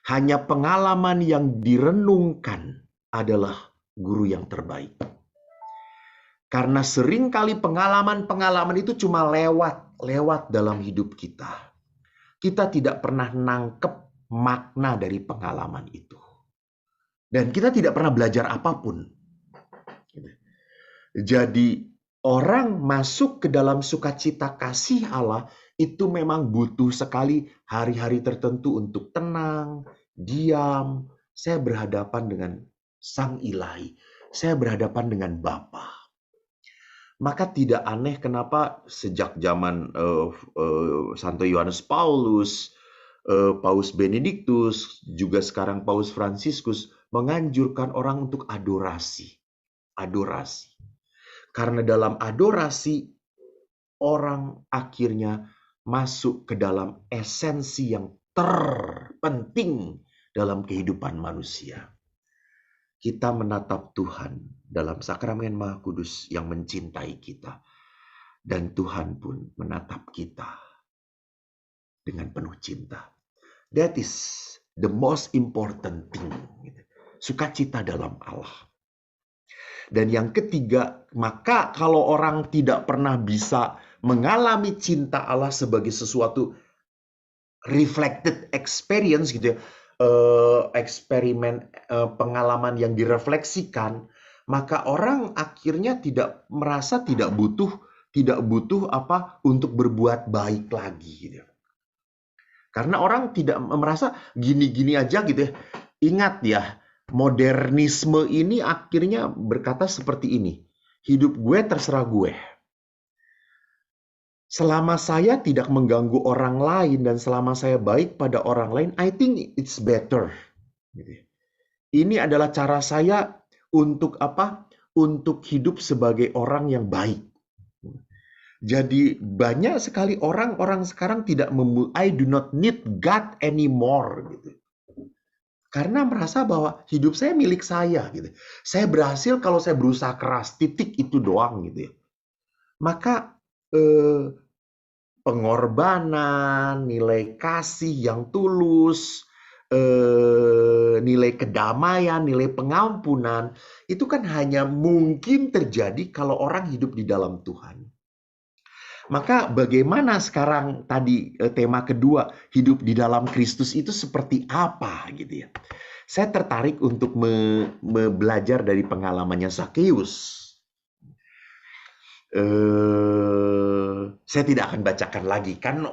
Hanya pengalaman yang direnungkan adalah guru yang terbaik. Karena seringkali pengalaman-pengalaman itu cuma lewat dalam hidup kita. Kita tidak pernah nangkep makna dari pengalaman itu. Dan kita tidak pernah belajar apapun. Jadi orang masuk ke dalam sukacita kasih Allah itu memang butuh sekali hari-hari tertentu untuk tenang, diam. Saya berhadapan dengan Sang Ilahi. Saya berhadapan dengan Bapa. Maka tidak aneh kenapa sejak zaman Santo Yohanes Paulus, Paus Benediktus, juga sekarang Paus Fransiskus menganjurkan orang untuk adorasi. Adorasi. Karena dalam adorasi, orang akhirnya masuk ke dalam esensi yang terpenting dalam kehidupan manusia. kita menatap Tuhan dalam sakramen Maha Kudus yang mencintai kita. Dan Tuhan pun menatap kita dengan penuh cinta. That is the most important thing. Sukacita dalam Allah. Dan yang ketiga, maka kalau orang tidak pernah bisa mengalami cinta Allah sebagai sesuatu reflected experience gitu ya, eksperimen pengalaman yang direfleksikan, maka orang akhirnya tidak merasa tidak butuh apa untuk berbuat baik lagi gitu. Karena orang tidak merasa gini-gini aja gitu ya. Ingat ya, modernisme ini akhirnya berkata seperti ini. Hidup gue terserah gue. Selama saya tidak mengganggu orang lain dan selama saya baik pada orang lain, I think it's better. Ini adalah cara saya untuk apa? Untuk hidup sebagai orang yang baik. Jadi banyak sekali orang sekarang tidak I do not need God anymore gitu. Karena merasa bahwa hidup saya milik saya gitu. Saya berhasil kalau saya berusaha keras, titik itu doang gitu ya. Maka pengorbanan, nilai kasih yang tulus, nilai kedamaian, nilai pengampunan, itu kan hanya mungkin terjadi kalau orang hidup di dalam Tuhan. Maka bagaimana sekarang tadi tema kedua, hidup di dalam Kristus itu seperti apa gitu ya. Saya tertarik untuk belajar dari pengalamannya Zakheus. Saya tidak akan bacakan lagi kan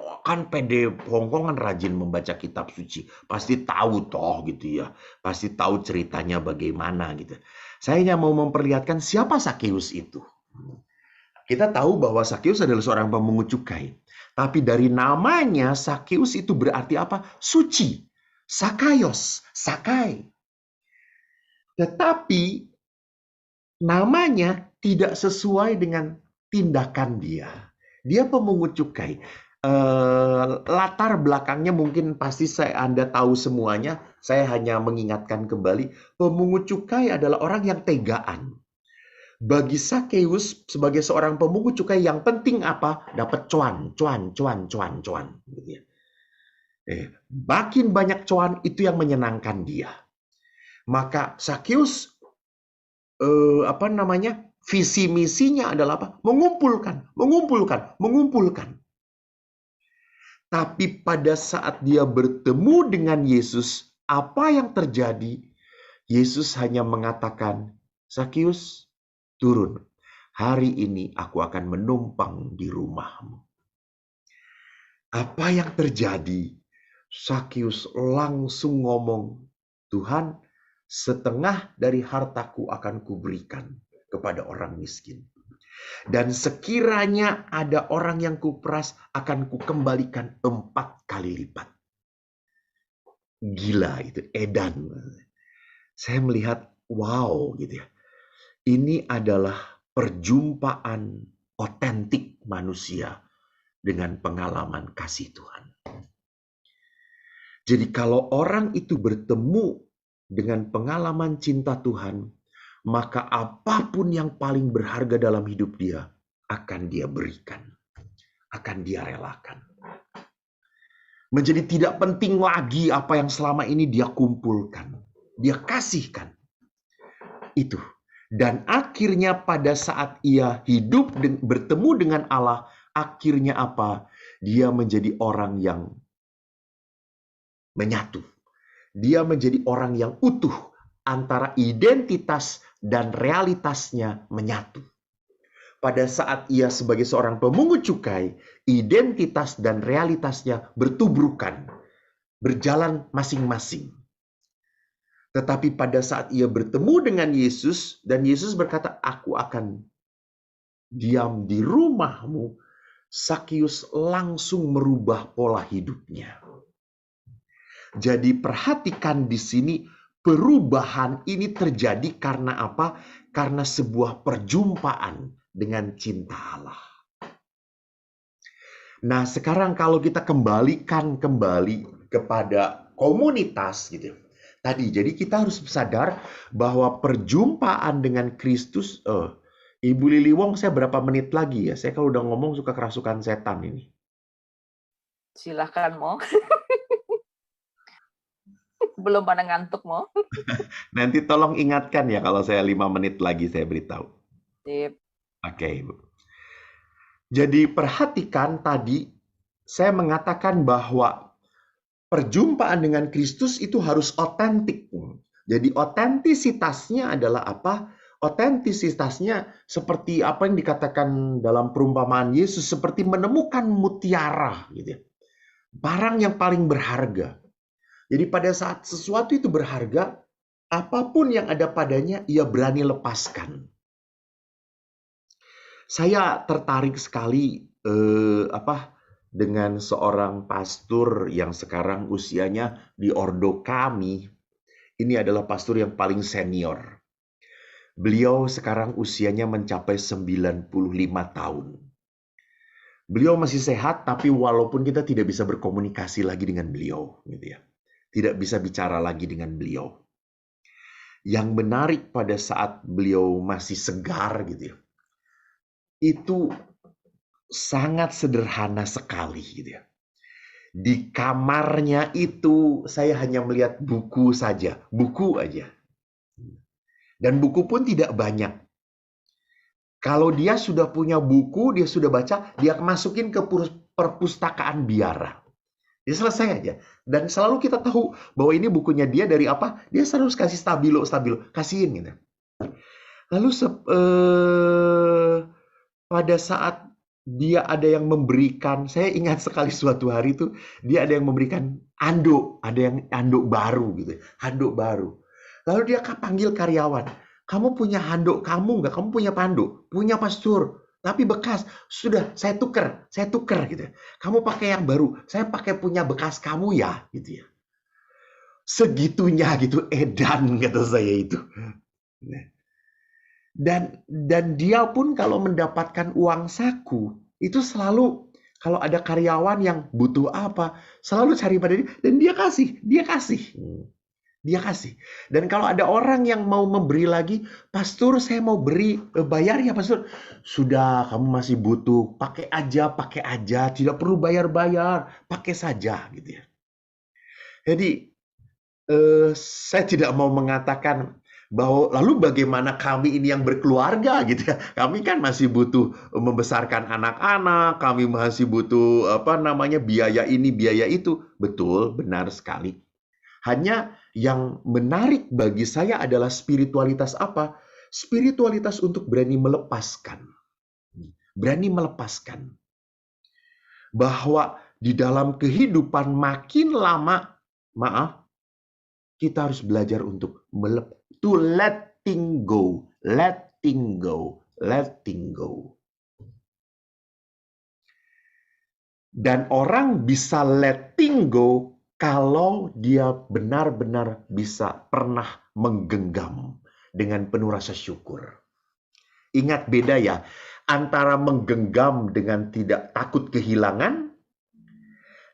PD Hongkong kan rajin membaca kitab suci, pasti tahu toh gitu ya, pasti tahu ceritanya bagaimana gitu. Saya hanya mau memperlihatkan siapa Zakheus itu. Kita tahu bahwa Zakheus adalah seorang pemungut cukai, tapi dari namanya Zakheus itu berarti apa? Suci, Sakaios, Sakai. Tetapi namanya tidak sesuai dengan tindakan dia. Dia pemungut cukai. Latar belakangnya mungkin pasti Anda tahu semuanya. Saya hanya mengingatkan kembali. Pemungut cukai adalah orang yang tegaan. Bagi Zakheus sebagai seorang pemungut cukai yang penting apa? Dapat cuan. Gitu ya. Makin banyak cuan itu yang menyenangkan dia. Maka Zakheus visi misinya adalah apa? Mengumpulkan. Tapi pada saat dia bertemu dengan Yesus, apa yang terjadi? Yesus hanya mengatakan, Zakheus, turun. Hari ini aku akan menumpang di rumahmu. Apa yang terjadi? Zakheus langsung ngomong, Tuhan, setengah dari hartaku akan kuberikan kepada orang miskin. Dan sekiranya ada orang yang kuperas, akan kukembalikan 4 kali lipat. Gila itu, edan. Saya melihat, wow gitu ya. Ini adalah perjumpaan otentik manusia dengan pengalaman kasih Tuhan. Jadi kalau orang itu bertemu dengan pengalaman cinta Tuhan, maka apapun yang paling berharga dalam hidup dia akan dia berikan, akan dia relakan. Menjadi tidak penting lagi apa yang selama ini dia kumpulkan, dia kasihkan. Itu. Dan akhirnya pada saat ia hidup dan bertemu dengan Allah, akhirnya apa? Dia menjadi orang yang menyatu. Dia menjadi orang yang utuh, antara identitas dan realitasnya menyatu. Pada saat ia sebagai seorang pemungut cukai, identitas dan realitasnya bertubrukan, berjalan masing-masing. Tetapi pada saat ia bertemu dengan Yesus, dan Yesus berkata, aku akan diam di rumahmu, Zakheus langsung merubah pola hidupnya. Jadi perhatikan di sini, perubahan ini terjadi karena apa? Karena sebuah perjumpaan dengan cinta Allah. Nah, sekarang kalau kita kembali kepada komunitas gitu. tadi. Jadi kita harus sadar bahwa perjumpaan dengan Kristus, Ibu Lili Wong, saya berapa menit lagi ya? Saya kalau udah ngomong suka kerasukan setan ini. Silahkan mau. Belum pada ngantuk mau. Nanti tolong ingatkan ya kalau saya 5 menit lagi saya beritahu. Sip. Oke, Ibu. Jadi perhatikan tadi saya mengatakan bahwa perjumpaan dengan Kristus itu harus otentik. Jadi otentisitasnya adalah apa? Otentisitasnya seperti apa yang dikatakan dalam perumpamaan Yesus, seperti menemukan mutiara gitu ya. Barang yang paling berharga. Jadi pada saat sesuatu itu berharga, apapun yang ada padanya ia berani lepaskan. Saya tertarik sekali dengan seorang pastor yang sekarang usianya di ordo kami. Ini adalah pastor yang paling senior. Beliau sekarang usianya mencapai 95 tahun. Beliau masih sehat, tapi walaupun kita tidak bisa berkomunikasi lagi dengan beliau, gitu ya. Tidak bisa bicara lagi dengan beliau. Yang menarik pada saat beliau masih segar, gitu ya, itu sangat sederhana sekali, gitu ya. Di kamarnya itu saya hanya melihat buku saja, buku aja. Dan buku pun tidak banyak. Kalau dia sudah punya buku, dia sudah baca, dia masukin ke perpustakaan biara. Dia selesai aja. Dan selalu kita tahu bahwa ini bukunya dia dari apa? Dia selalu kasih stabilo, kasihin gitu. Lalu pada saat dia ada yang memberikan, saya ingat sekali suatu hari itu dia ada yang memberikan anduk, ada yang anduk baru gitu, handuk baru. Lalu dia panggil karyawan, kamu punya handuk kamu nggak? Kamu punya panduk? Punya pastor, tapi bekas. Sudah, saya tuker gitu. Kamu pakai yang baru, saya pakai punya bekas kamu ya, gitu ya. Segitunya gitu, edan kata saya itu. Dan dia pun kalau mendapatkan uang saku, itu selalu kalau ada karyawan yang butuh apa, selalu cari pada dia, dan dia kasih. Dan kalau ada orang yang mau memberi lagi, pastor saya mau beri, bayar ya pastor. Sudah, kamu masih butuh, pakai aja, tidak perlu bayar-bayar, pakai saja gitu ya. Jadi saya tidak mau mengatakan bahwa lalu bagaimana kami ini yang berkeluarga gitu ya. Kami kan masih butuh membesarkan anak-anak, kami masih butuh biaya ini, biaya itu. Betul, benar sekali. Hanya yang menarik bagi saya adalah spiritualitas apa? Spiritualitas untuk berani melepaskan. Berani melepaskan. Bahwa di dalam kehidupan makin lama, kita harus belajar untuk to letting go. Dan orang bisa letting go kalau dia benar-benar bisa pernah menggenggam dengan penuh rasa syukur. Ingat beda ya, antara menggenggam dengan tidak takut kehilangan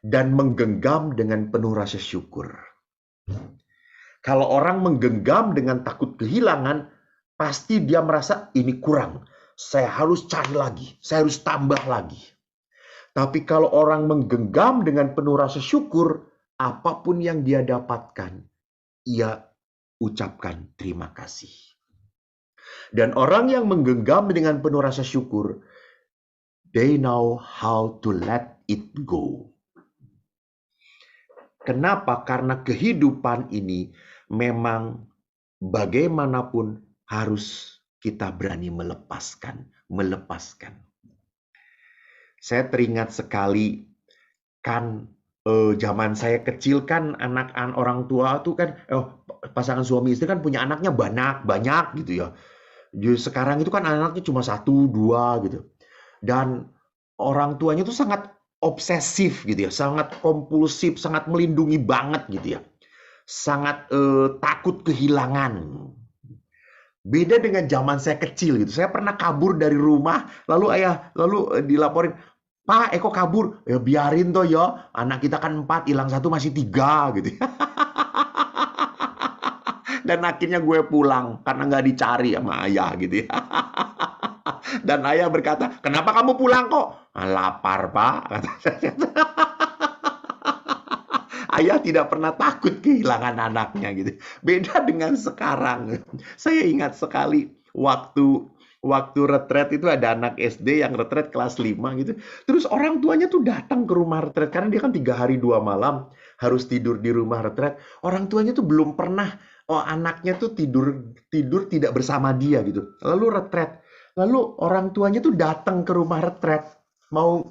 dan menggenggam dengan penuh rasa syukur. Kalau orang menggenggam dengan takut kehilangan, pasti dia merasa ini kurang. Saya harus cari lagi, saya harus tambah lagi. Tapi kalau orang menggenggam dengan penuh rasa syukur, apapun yang dia dapatkan, ia ucapkan terima kasih. Dan orang yang menggenggam dengan penuh rasa syukur, they know how to let it go. Kenapa? Karena kehidupan ini memang bagaimanapun harus kita berani melepaskan. Saya teringat sekali kan zaman saya kecil kan anak-anak orang tua tuh kan pasangan suami istri kan punya anaknya banyak gitu ya. Jadi sekarang itu kan anaknya cuma 1, 2 gitu. Dan orang tuanya tuh sangat obsesif gitu ya, sangat kompulsif, sangat melindungi banget gitu ya. Sangat takut kehilangan. Beda dengan zaman saya kecil gitu. Saya pernah kabur dari rumah, lalu dilaporin, Pak, Eko kabur. Ya biarin toh ya, anak kita kan 4, hilang 1 masih 3 gitu. Dan akhirnya gue pulang karena nggak dicari sama ayah gitu ya. Dan ayah berkata, kenapa kamu pulang kok? "Ah, lapar pak." Kata saya. Ayah tidak pernah takut kehilangan anaknya gitu. Beda dengan sekarang. Saya ingat sekali waktu waktu retret itu ada anak SD yang retret kelas 5 gitu. Terus orang tuanya tuh datang ke rumah retret karena dia kan 3 hari 2 malam harus tidur di rumah retret. Orang tuanya tuh belum pernah anaknya tuh tidur tidur tidak bersama dia gitu. Lalu retret. Lalu orang tuanya tuh datang ke rumah retret mau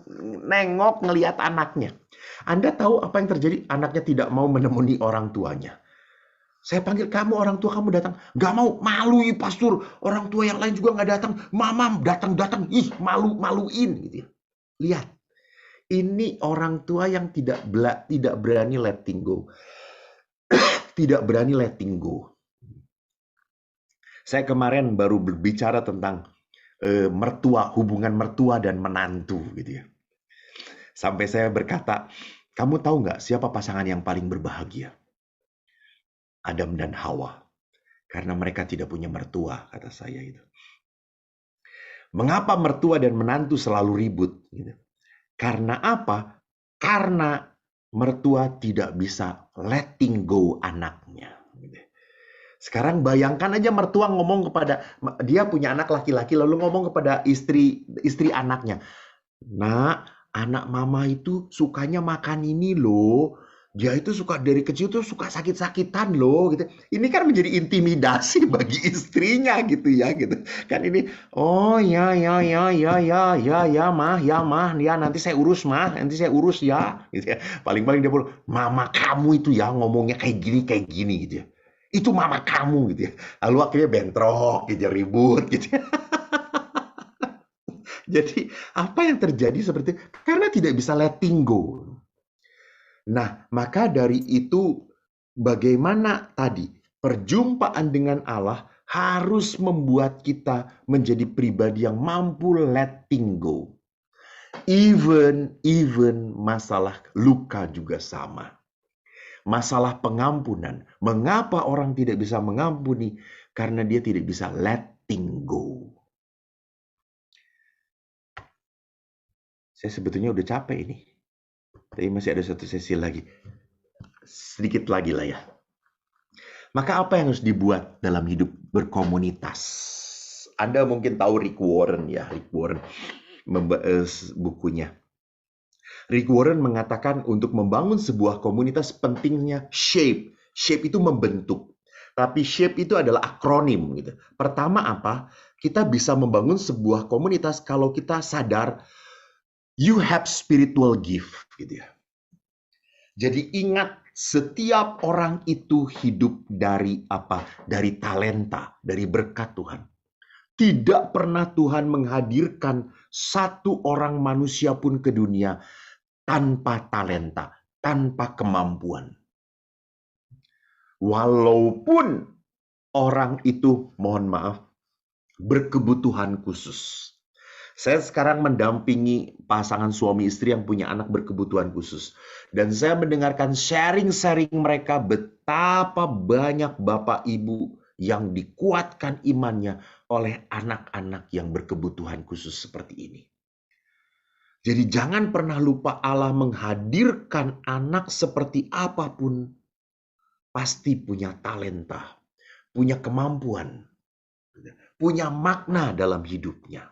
nengok ngelihat anaknya. Anda tahu apa yang terjadi? Anaknya tidak mau menemui orang tuanya. Saya panggil kamu, orang tua kamu datang. Gak mau, malu ih pastor. Orang tua yang lain juga gak datang. Mama datang-datang, ih malu-maluin. Gitu ya. Lihat, ini orang tua yang tidak berani letting go. Tidak berani letting go. Saya kemarin baru berbicara tentang mertua, hubungan mertua dan menantu. Gitu ya. Sampai saya berkata, kamu tahu nggak siapa pasangan yang paling berbahagia? Adam dan Hawa. Karena mereka tidak punya mertua, kata saya itu. Mengapa mertua dan menantu selalu ribut? Gitu. Karena apa? Karena mertua tidak bisa letting go anaknya. Gitu. Sekarang bayangkan aja mertua ngomong kepada, dia punya anak laki-laki, lalu ngomong kepada istri anaknya. Nak, anak mama itu sukanya makan ini loh. Dia itu suka dari kecil tuh suka sakit-sakitan loh gitu. Ini kan menjadi intimidasi bagi istrinya gitu ya gitu. Kan ini, oh ya mah, ya nanti saya urus mah, nanti saya urus ya gitu ya. Paling-paling dia bilang, mama kamu itu ya ngomongnya kayak gini gitu ya. Itu mama kamu gitu ya. Lalu akhirnya bentrok gitu, ribut gitu ya. Jadi apa yang terjadi seperti itu? Karena tidak bisa letting go. Nah, maka dari itu bagaimana tadi perjumpaan dengan Allah harus membuat kita menjadi pribadi yang mampu letting go. Even masalah luka juga sama. Masalah pengampunan. Mengapa orang tidak bisa mengampuni? Karena dia tidak bisa letting go. Saya sebetulnya udah capek ini. Tapi masih ada satu sesi lagi. Sedikit lagi lah ya. Maka apa yang harus dibuat dalam hidup berkomunitas? Anda mungkin tahu Rick Warren ya. Rick Warren bukunya. Rick Warren mengatakan untuk membangun sebuah komunitas pentingnya shape. Shape itu membentuk. Tapi shape itu adalah akronim gitu. Pertama apa? Kita bisa membangun sebuah komunitas kalau kita sadar you have spiritual gift gitu ya. Jadi ingat setiap orang itu hidup dari apa? Dari talenta, dari berkat Tuhan. Tidak pernah Tuhan menghadirkan satu orang manusia pun ke dunia tanpa talenta, tanpa kemampuan. Walaupun orang itu, mohon maaf, berkebutuhan khusus. Saya sekarang mendampingi pasangan suami istri yang punya anak berkebutuhan khusus. Dan saya mendengarkan sharing-sharing mereka betapa banyak bapak ibu yang dikuatkan imannya oleh anak-anak yang berkebutuhan khusus seperti ini. Jadi jangan pernah lupa Allah menghadirkan anak seperti apapun pasti punya talenta, punya kemampuan, punya makna dalam hidupnya.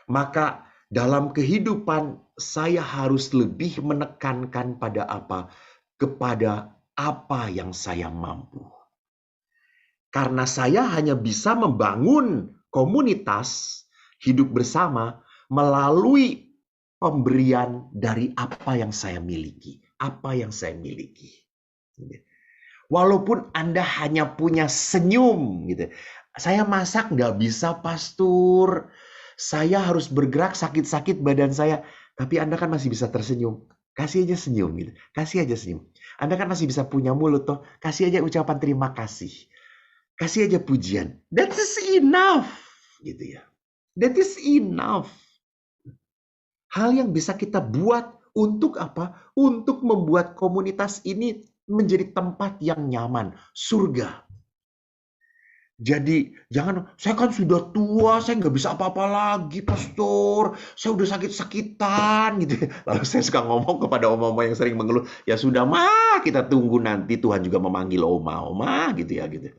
Maka dalam kehidupan saya harus lebih menekankan pada apa? Kepada apa yang saya mampu. Karena saya hanya bisa membangun komunitas hidup bersama melalui pemberian dari apa yang saya miliki. Apa yang saya miliki. Walaupun Anda hanya punya senyum gitu. Saya masak nggak bisa, pastor. Saya harus bergerak sakit-sakit badan saya. Tapi Anda kan masih bisa tersenyum. Kasih aja senyum gitu. Kasih aja senyum. Anda kan masih bisa punya mulut toh. Kasih aja ucapan terima kasih. Kasih aja pujian. That is enough. Gitu ya. That is enough. Hal yang bisa kita buat untuk apa? Untuk membuat komunitas ini menjadi tempat yang nyaman. Surga. Jadi jangan, saya kan sudah tua, saya nggak bisa apa-apa lagi, pastor. Saya udah sakit-sakitan gitu. Lalu saya suka ngomong kepada oma-oma yang sering mengeluh, ya sudah mah, kita tunggu nanti Tuhan juga memanggil oma-oma gitu ya gitu.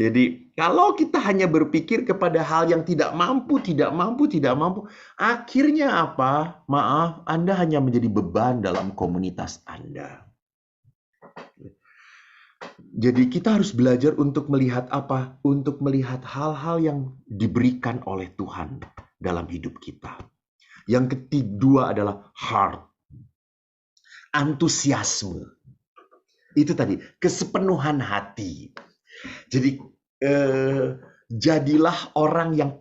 Jadi kalau kita hanya berpikir kepada hal yang tidak mampu, tidak mampu, tidak mampu, akhirnya apa? Maaf, Anda hanya menjadi beban dalam komunitas Anda. Jadi kita harus belajar untuk melihat apa? Untuk melihat hal-hal yang diberikan oleh Tuhan dalam hidup kita. Yang kedua adalah heart, antusiasme. Itu tadi, kesepenuhan hati. Jadi jadilah orang yang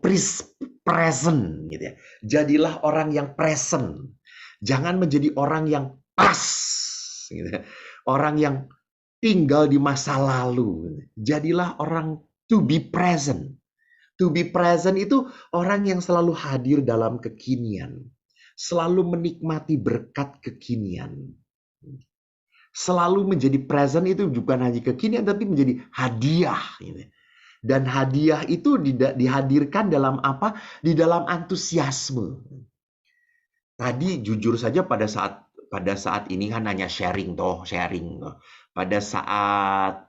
present gitu ya. Jadilah orang yang present. Jangan menjadi orang yang pas gitu ya. Orang yang tinggal di masa lalu. Jadilah orang to be present. To be present itu orang yang selalu hadir dalam kekinian. Selalu menikmati berkat kekinian. Selalu menjadi present itu bukan hanya kekinian, tapi menjadi hadiah. Dan hadiah itu dihadirkan dalam apa? Di dalam antusiasme. Tadi jujur saja pada saat ini kan hanya sharing. Pada saat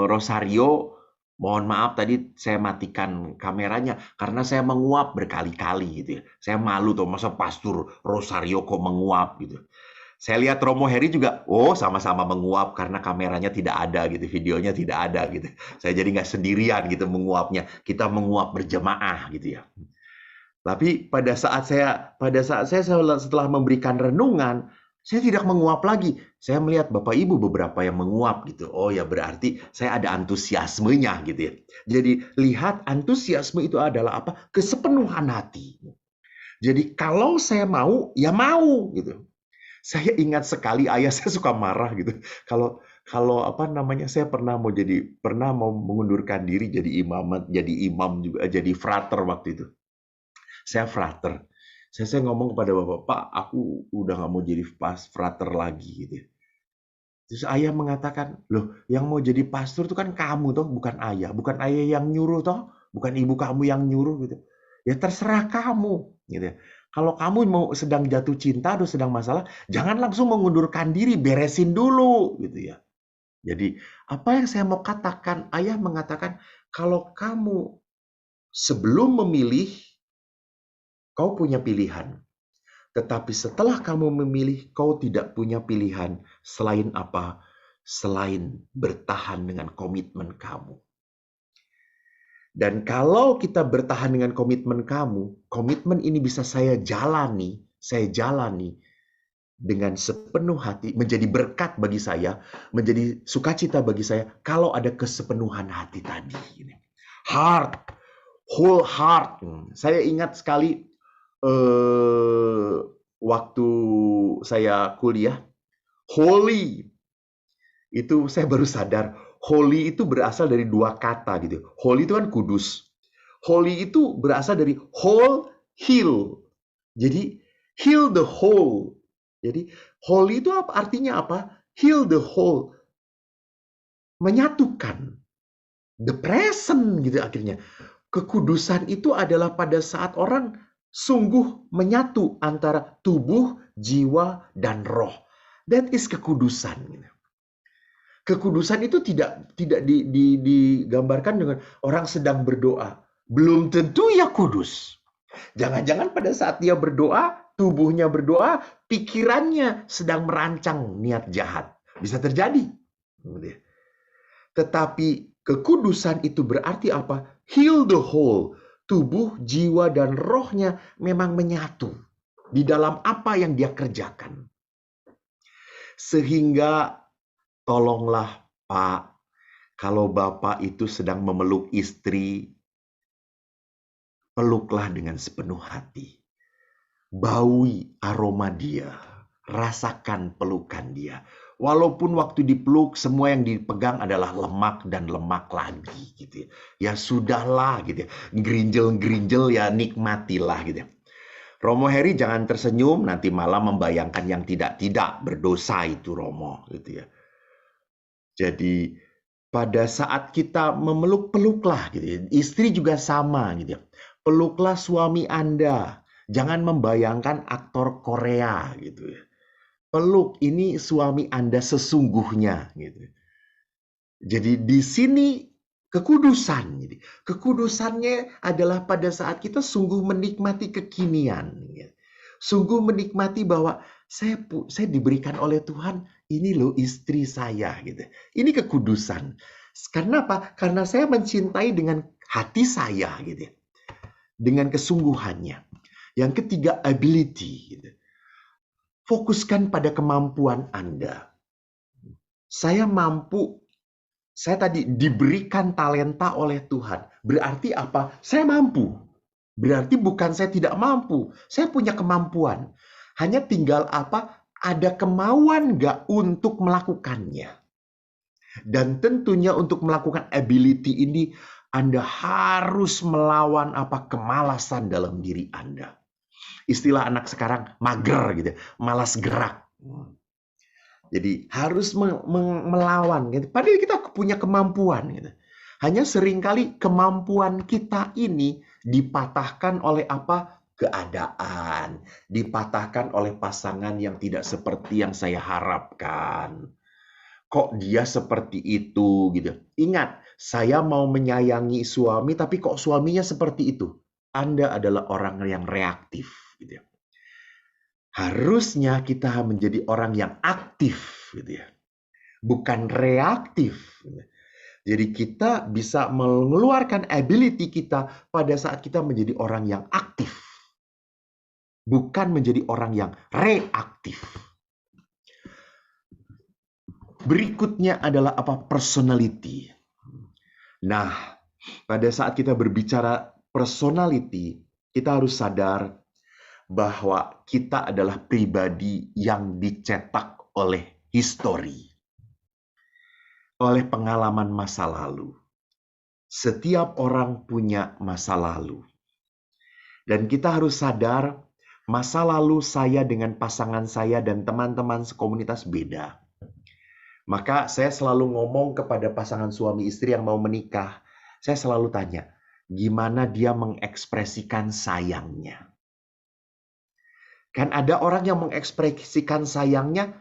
Rosario, mohon maaf tadi saya matikan kameranya karena saya menguap berkali-kali gitu ya. Saya malu tuh, masa pastor Rosario kok menguap gitu. Saya lihat Romo Heri juga, sama-sama menguap karena kameranya tidak ada gitu, videonya tidak ada gitu. Saya jadi nggak sendirian gitu menguapnya. Kita menguap berjemaah gitu ya. Tapi pada saat saya setelah memberikan renungan, saya tidak menguap lagi. Saya melihat Bapak Ibu beberapa yang menguap gitu. Oh ya, berarti saya ada antusiasmenya gitu ya. Jadi lihat antusiasme itu adalah apa? Kesepenuhan hati. Jadi kalau saya mau, ya mau gitu. Saya ingat sekali ayah saya suka marah gitu. Kalau kalau apa namanya, saya pernah mau mengundurkan diri jadi imam juga, jadi frater waktu itu. Saya frater. Saya ngomong kepada Bapak, "Pak, aku udah nggak mau jadi frater lagi," gitu ya. Terus ayah mengatakan, "Loh, yang mau jadi pastor itu kan kamu toh, bukan ayah. Bukan ayah yang nyuruh toh, bukan ibu kamu yang nyuruh gitu. Ya terserah kamu," gitu ya. Kalau kamu mau sedang jatuh cinta atau sedang masalah, jangan langsung mengundurkan diri, beresin dulu gitu ya. Jadi, apa yang saya mau katakan, ayah mengatakan, kalau kamu sebelum memilih, kau punya pilihan. Tetapi setelah kamu memilih, kau tidak punya pilihan selain apa? Selain bertahan dengan komitmen kamu. Dan kalau kita bertahan dengan komitmen kamu, komitmen ini bisa saya jalani dengan sepenuh hati, menjadi berkat bagi saya, menjadi sukacita bagi saya, kalau ada kesepenuhan hati tadi. Heart, whole heart. Saya ingat sekali waktu saya kuliah, holy, itu saya baru sadar, holy itu berasal dari dua kata gitu. Holy itu kan kudus. Holy itu berasal dari whole, heal. Jadi heal the whole. Jadi holy itu artinya apa? Heal the whole. Menyatukan. The present gitu akhirnya. Kekudusan itu adalah pada saat orang sungguh menyatu antara tubuh, jiwa, dan roh. That is kekudusan. Kekudusan itu tidak digambarkan dengan orang sedang berdoa. Belum tentu ya kudus. Jangan-jangan pada saat dia berdoa, tubuhnya berdoa, pikirannya sedang merancang niat jahat. Bisa terjadi. Tetapi kekudusan itu berarti apa? Heal the whole. Tubuh, jiwa, dan rohnya memang menyatu di dalam apa yang dia kerjakan. Sehingga tolonglah Pak, kalau Bapak itu sedang memeluk istri, peluklah dengan sepenuh hati. Baui aroma dia, rasakan pelukan dia. Walaupun waktu dipeluk semua yang dipegang adalah lemak dan lemak lagi gitu ya. Ya sudahlah gitu ya. Gerinjel-gerinjel ya nikmatilah gitu ya. Romo Heri jangan tersenyum nanti malah membayangkan yang tidak-tidak, berdosa itu Romo gitu ya. Jadi pada saat kita memeluk, peluklah gitu ya. Istri juga sama gitu ya. Peluklah suami Anda. Jangan membayangkan aktor Korea gitu ya. Peluk, ini suami Anda sesungguhnya gitu. Jadi di sini kekudusan. Jadi, kekudusannya adalah pada saat kita sungguh menikmati kekinian. Gitu. Sungguh menikmati bahwa saya diberikan oleh Tuhan, ini loh istri saya. Gitu. Ini kekudusan. Karena apa? Karena saya mencintai dengan hati saya. Gitu. Dengan kesungguhannya. Yang ketiga, ability. Gitu. Fokuskan pada kemampuan Anda. Saya tadi diberikan talenta oleh Tuhan. Berarti apa? Saya mampu. Berarti bukan saya tidak mampu. Saya punya kemampuan. Hanya tinggal apa? Ada kemauan nggak untuk melakukannya. Dan tentunya untuk melakukan ability ini, Anda harus melawan apa? Kemalasan dalam diri Anda. Istilah anak sekarang, mager gitu. Malas gerak. Jadi harus melawan gitu. Padahal kita punya kemampuan gitu. Hanya seringkali kemampuan kita ini dipatahkan oleh apa? Keadaan, dipatahkan oleh pasangan yang tidak seperti yang saya harapkan. Kok dia seperti itu gitu. Ingat, saya mau menyayangi suami tapi kok suaminya seperti itu. Anda adalah orang yang reaktif gitu ya. Harusnya kita menjadi orang yang aktif gitu ya. Bukan reaktif. Jadi kita bisa mengeluarkan ability kita pada saat kita menjadi orang yang aktif. Bukan menjadi orang yang reaktif. Berikutnya adalah apa? Personality. Nah, pada saat kita berbicara personality, kita harus sadar bahwa kita adalah pribadi yang dicetak oleh histori. Oleh pengalaman masa lalu. Setiap orang punya masa lalu. Dan kita harus sadar, masa lalu saya dengan pasangan saya dan teman-teman sekomunitas beda. Maka saya selalu ngomong kepada pasangan suami istri yang mau menikah. Saya selalu tanya, gimana dia mengekspresikan sayangnya? Kan ada orang yang mengekspresikan sayangnya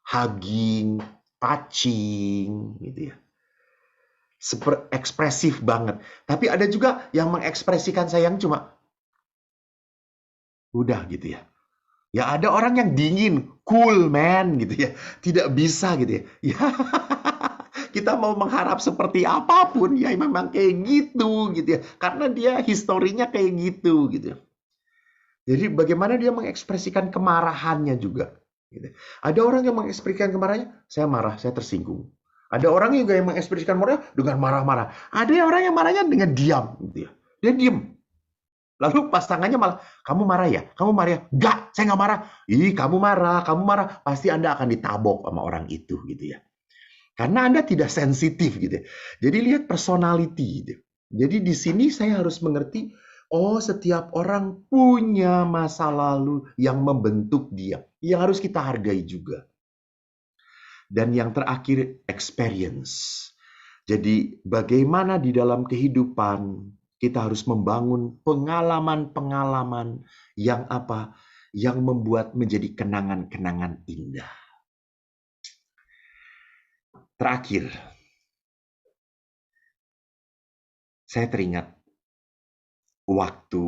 hugging, touching, gitu ya. Ekspresif banget. Tapi ada juga yang mengekspresikan sayang cuma udah gitu ya. Ya ada orang yang dingin, cool man gitu ya. Tidak bisa gitu ya. Ya kita mau mengharap seperti apapun ya memang kayak gitu gitu ya. Karena dia historinya kayak gitu gitu ya. Jadi bagaimana dia mengekspresikan kemarahannya juga. Gitu. Ada orang yang mengekspresikan kemarahannya, saya marah, saya tersinggung. Ada orang juga yang mengekspresikan marah dengan marah-marah. Ada orang yang marahnya dengan diam. Gitu ya. Dia diam. Lalu pasangannya malah, kamu marah ya? Kamu marah ya? Enggak, saya nggak marah. Ih, kamu marah. Pasti Anda akan ditabok sama orang itu. Gitu ya. Karena Anda tidak sensitif. Gitu ya. Jadi lihat personality. Gitu. Jadi di sini saya harus mengerti, oh, setiap orang punya masa lalu yang membentuk dia. Yang harus kita hargai juga. Dan yang terakhir, experience. Jadi bagaimana di dalam kehidupan kita harus membangun pengalaman-pengalaman yang apa? Yang membuat menjadi kenangan-kenangan indah. Terakhir, saya teringat waktu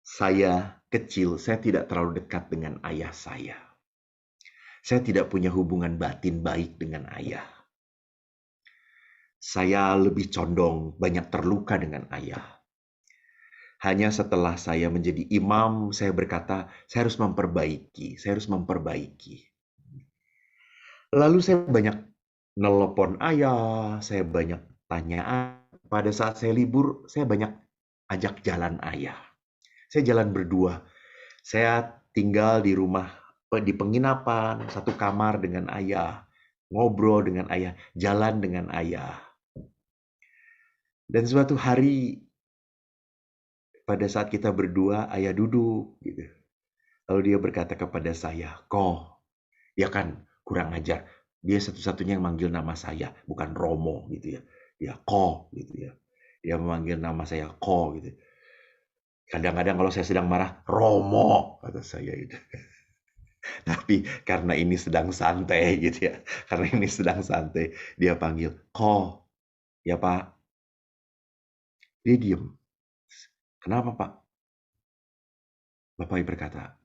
saya kecil, saya tidak terlalu dekat dengan ayah saya. Saya tidak punya hubungan batin baik dengan ayah. Saya lebih condong banyak terluka dengan ayah. Hanya setelah saya menjadi imam, saya berkata, saya harus memperbaiki. Lalu saya banyak nelpon ayah, saya banyak tanya. Pada saat saya libur, saya banyak ajak jalan ayah. Saya jalan berdua. Saya tinggal di rumah, di penginapan, satu kamar dengan ayah, ngobrol dengan ayah, jalan dengan ayah. Dan suatu hari, pada saat kita berdua, ayah duduk, gitu. Lalu dia berkata kepada saya, "Kok, ya kan kurang ajar. Dia satu-satunya yang manggil nama saya, bukan Romo gitu ya. Dia Ko gitu ya. Dia memanggil nama saya Ko gitu. Kadang-kadang kalau saya sedang marah, Romo kata saya itu. Tapi karena ini sedang santai gitu ya. Karena ini sedang santai, dia panggil Ko. Ya Pak. Dia diem. Kenapa Pak? Bapak berkata,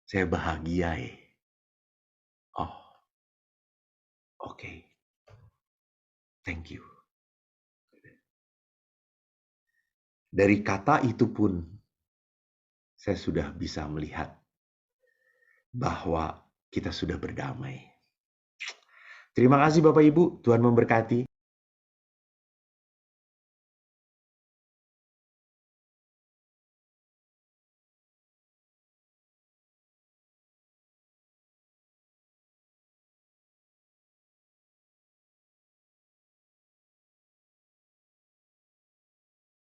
saya bahagia ya. Oh, oke. Thank you. Dari kata itu pun saya sudah bisa melihat bahwa kita sudah berdamai. Terima kasih Bapak Ibu, Tuhan memberkati.